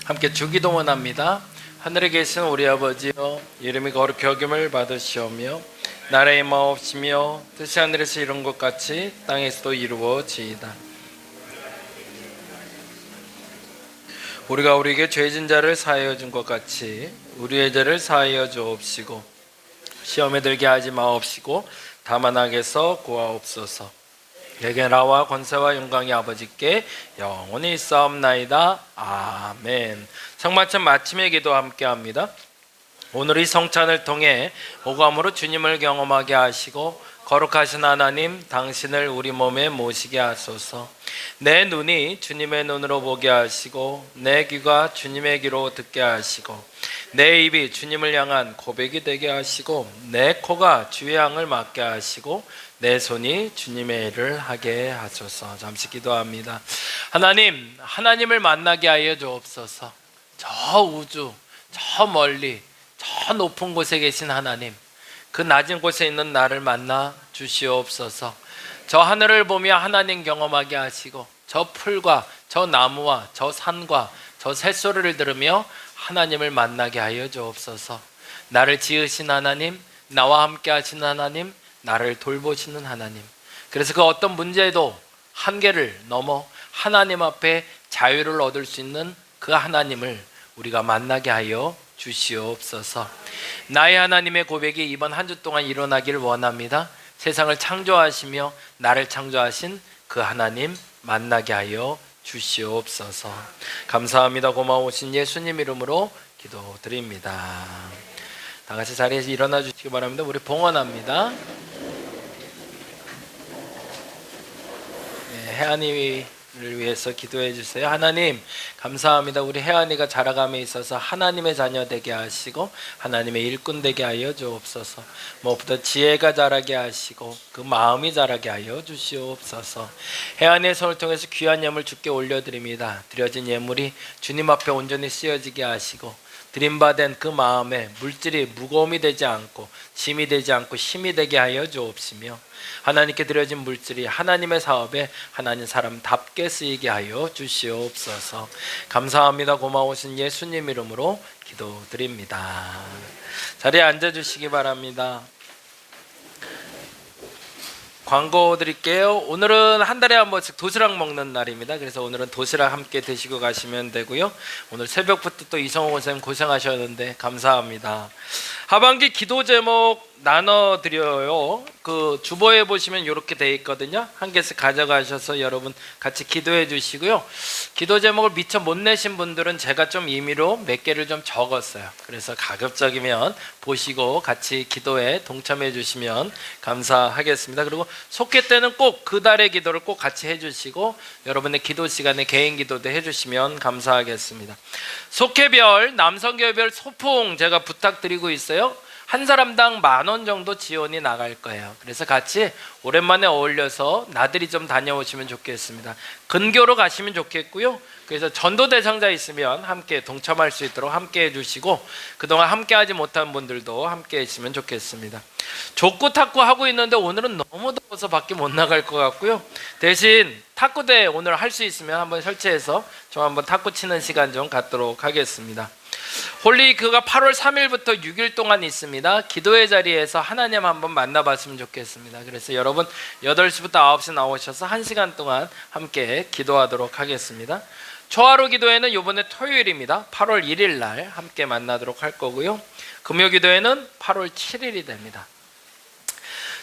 C: 함께 주기도 원합니다. 하늘에 계신 우리 아버지여, 이름이 거룩히 여김을 받으시오며 나라의 마옵시며 뜻이 하늘에서 이룬 것 같이 땅에서도 이루어지이다. 우리가 우리에게 죄진 자를 사하여 준 것 같이 우리의 죄를 사하여 주옵시고 시험에 들게 하지 마옵시고 다만 악에서 구하옵소서. 내게 나와 권세와 영광이 아버지께 영원히 있사옵나이다. 아멘. 성만찬 마침의 기도 함께합니다. 오늘 이 성찬을 통해 오감으로 주님을 경험하게 하시고 거룩하신 하나님, 당신을 우리 몸에 모시게 하소서. 내 눈이 주님의 눈으로 보게 하시고 내 귀가 주님의 귀로 듣게 하시고 내 입이 주님을 향한 고백이 되게 하시고 내 코가 주의 향을 맡게 하시고 내 손이 주님의 일을 하게 하소서. 잠시 기도합니다. 하나님, 하나님을 만나게 하여 주옵소서. 저 우주, 저 멀리, 저 높은 곳에 계신 하나님, 그 낮은 곳에 있는 나를 만나 주시옵소서. 저 하늘을 보며 하나님 경험하게 하시고 저 풀과 저 나무와 저 산과 저 새소리를 들으며 하나님을 만나게 하여 주옵소서. 나를 지으신 하나님, 나와 함께 하신 하나님, 나를 돌보시는 하나님, 그래서 그 어떤 문제에도 한계를 넘어 하나님 앞에 자유를 얻을 수 있는 그 하나님을 우리가 만나게 하여 주시옵소서. 나의 하나님의 고백이 이번 한 주 동안 일어나기를 원합니다. 세상을 창조하시며 나를 창조하신 그 하나님 만나게 하여 주시옵소서. 감사합니다. 고마우신 예수님 이름으로 기도드립니다. 다 같이 자리에서 일어나 주시기 바랍니다. 우리 봉헌합니다. 혜안이를 위해서 기도해 주세요. 하나님 감사합니다. 우리 혜안이가 자라감에 있어서 하나님의 자녀 되게 하시고 하나님의 일꾼 되게 하여 주옵소서. 무엇보다 지혜가 자라게 하시고 그 마음이 자라게 하여 주시옵소서. 혜안이의 손을 통해서 귀한 예물 주께 올려드립니다. 드려진 예물이 주님 앞에 온전히 쓰여지게 하시고 드림받은 그 마음에 물질이 무거움이 되지 않고 짐이 되지 않고 힘이 되게 하여 주옵시며 하나님께 드려진 물질이 하나님의 사업에 하나님 사람답게 쓰이게 하여 주시옵소서. 감사합니다. 고마우신 예수님 이름으로 기도드립니다. 자리에 앉아주시기 바랍니다. 광고 드릴게요. 오늘은 한 달에 한 번씩 도시락 먹는 날입니다. 그래서 오늘은 도시락 함께 드시고 가시면 되고요. 오늘 새벽부터 또 이성호 선생님 고생하셨는데 감사합니다. 하반기 기도 제목 나눠드려요. 그 주보에 보시면 이렇게 돼 있거든요. 한 개씩 가져가셔서 여러분 같이 기도해 주시고요. 기도 제목을 미처 못 내신 분들은 제가 좀 임의로 몇 개를 좀 적었어요. 그래서 가급적이면 보시고 같이 기도에 동참해 주시면 감사하겠습니다. 그리고 속회 때는 꼭 그 달의 기도를 꼭 같이 해주시고 여러분의 기도 시간에 개인 기도도 해주시면 감사하겠습니다. 속회별, 남성교회별 소풍 제가 부탁드리고 있어요. 한 사람당 10,000원 정도 지원이 나갈 거예요. 그래서 같이 오랜만에 어울려서 나들이 좀 다녀오시면 좋겠습니다. 근교로 가시면 좋겠고요. 그래서 전도 대상자 있으면 함께 동참할 수 있도록 함께 해주시고 그동안 함께 하지 못한 분들도 함께 해주시면 좋겠습니다. 족구 탁구 하고 있는데 오늘은 너무 더워서 밖에 못 나갈 것 같고요. 대신 탁구대 오늘 할 수 있으면 한번 설치해서 좀 한번 탁구 치는 시간 좀 갖도록 하겠습니다. 홀리위크가 8월 3일부터 6일 동안 있습니다. 기도의 자리에서 하나님 한번 만나봤으면 좋겠습니다. 그래서 여러분 8시부터 9시 나오셔서 1시간 동안 함께 기도하도록 하겠습니다. 초하루 기도회는 이번에 토요일입니다. 8월 1일 날 함께 만나도록 할 거고요. 금요 기도회는 8월 7일이 됩니다.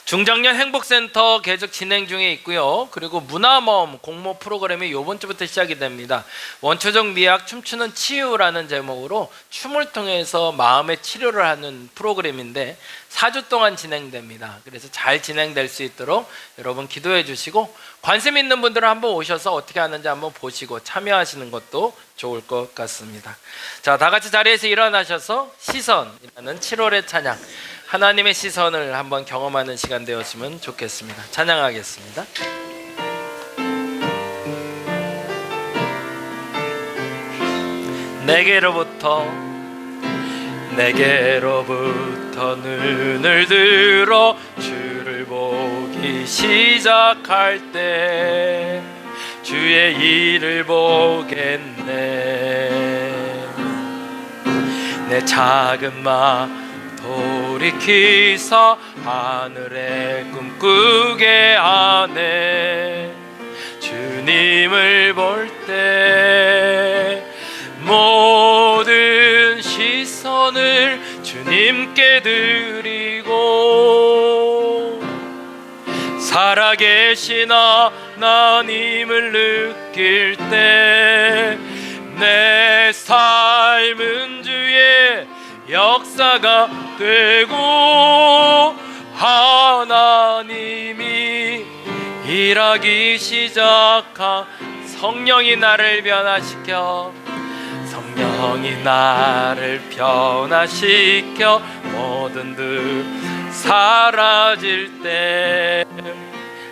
C: 중장년 행복센터 계속 진행 중에 있고요. 그리고 문화모험 공모 프로그램이 이번 주부터 시작이 됩니다. 원초적 미학 춤추는 치유라는 제목으로 춤을 통해서 마음의 치료를 하는 프로그램인데 4주 동안 진행됩니다. 그래서 잘 진행될 수 있도록 여러분 기도해 주시고 관심 있는 분들은 한번 오셔서 어떻게 하는지 한번 보시고 참여하시는 것도 좋을 것 같습니다. 자, 다 같이 자리에서 일어나셔서 시선이라는 7월의 찬양 하나님의 시선을 한번 경험하는 시간 되었으면 좋겠습니다. 찬양하겠습니다. 내게로부터 눈을 들어 주를 보기 시작할 때 주의 일을 보겠네. 내 작은 마음 돌이키사 하늘에 꿈꾸게 하네. 주님을 볼 때 모든 시선을 주님께 드리고 살아계신 하나님을 느낄 때 내 삶은 주의 역사가 되고 하나님이 일하기 시작한 성령이 나를 변화시켜 모든 듯 사라질 때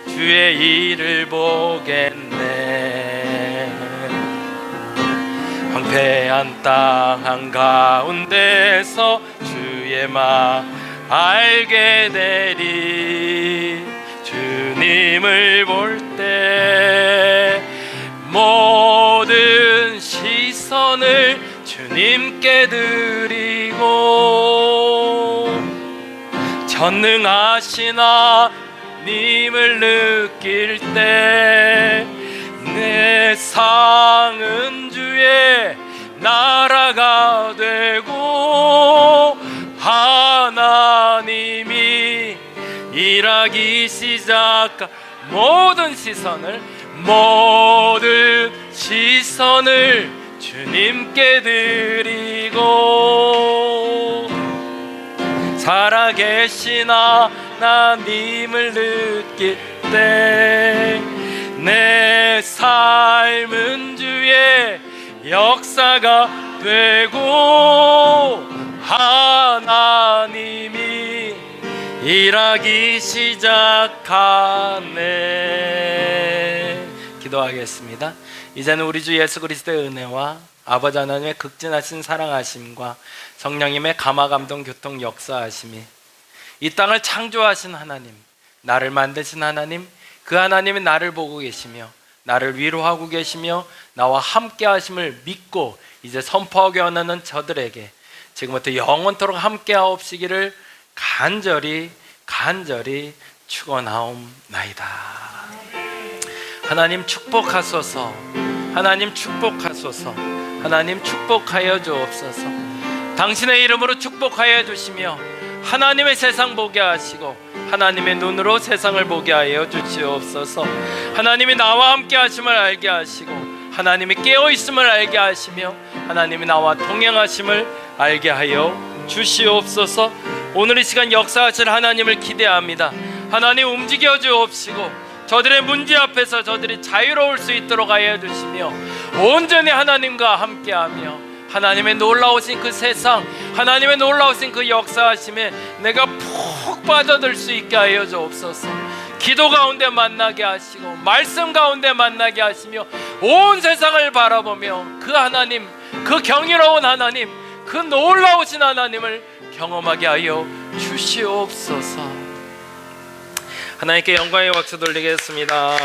C: 주의 일을 보겠네. 황폐한 땅 한가운데서 주의 마음 알게 되리. 주님을 볼 때 모든 시선을 주님께 드리고 전능하신 하나님을 느낄 때 내 상은 주의 나라가 되고 하나님이 일하기 시작한 모든 시선을 주님께 드리고 살아계신 하나님을 느낄 때 내 삶은 주의 역사가 되고 하나님이 일하기 시작하네. 기도하겠습니다. 이제는 우리 주 예수 그리스도의 은혜와 아버지 하나님의 극진하신 사랑하심과 성령님의 감화감동 교통 역사하심이 이 땅을 창조하신 하나님, 나를 만드신 하나님, 그 하나님이 나를 보고 계시며 나를 위로하고 계시며 나와 함께 하심을 믿고 이제 선포하게 원하는 저들에게 지금부터 영원토록 함께 하옵시기를 간절히 축원하옵나이다. 하나님 축복하소서. 하나님 축복하소서. 하나님 축복하여 주옵소서. 당신의 이름으로 축복하여 주시며 하나님의 세상 보게 하시고 하나님의 눈으로 세상을 보게 하여 주시옵소서. 하나님이 나와 함께 하심을 알게 하시고 하나님이 깨어 있음을 알게 하시며 하나님이 나와 동행하심을 알게 하여 주시옵소서. 오늘 이 시간 역사하실 하나님을 기대합니다. 하나님 움직여 주옵시고 저들의 문제 앞에서 저들이 자유로울 수 있도록 하여 주시며 온전히 하나님과 함께하며 하나님의 놀라우신 그 세상, 하나님의 놀라우신 그 역사하심에 내가 푹 빠져들 수 있게 하여 주옵소서. 기도 가운데 만나게 하시고 말씀 가운데 만나게 하시며 온 세상을 바라보며 그 하나님, 그 경이로운 하나님, 그 놀라우신 하나님을 경험하게 하여 주시옵소서. 하나님께 영광의 박수 돌리겠습니다.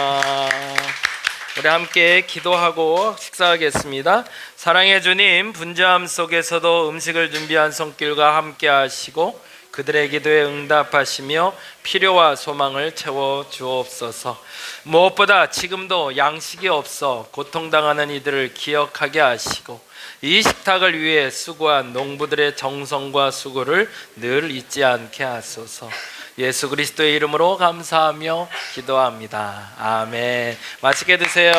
C: 우리 함께 기도하고 식사하겠습니다. 사랑의 주님, 분주함 속에서도 음식을 준비한 손길과 함께 하시고 그들의 기도에 응답하시며 필요와 소망을 채워 주옵소서. 무엇보다 지금도 양식이 없어 고통당하는 이들을 기억하게 하시고 이 식탁을 위해 수고한 농부들의 정성과 수고를 늘 잊지 않게 하소서. 예수 그리스도의 이름으로 감사하며 기도합니다. 아멘. 맛있게 드세요.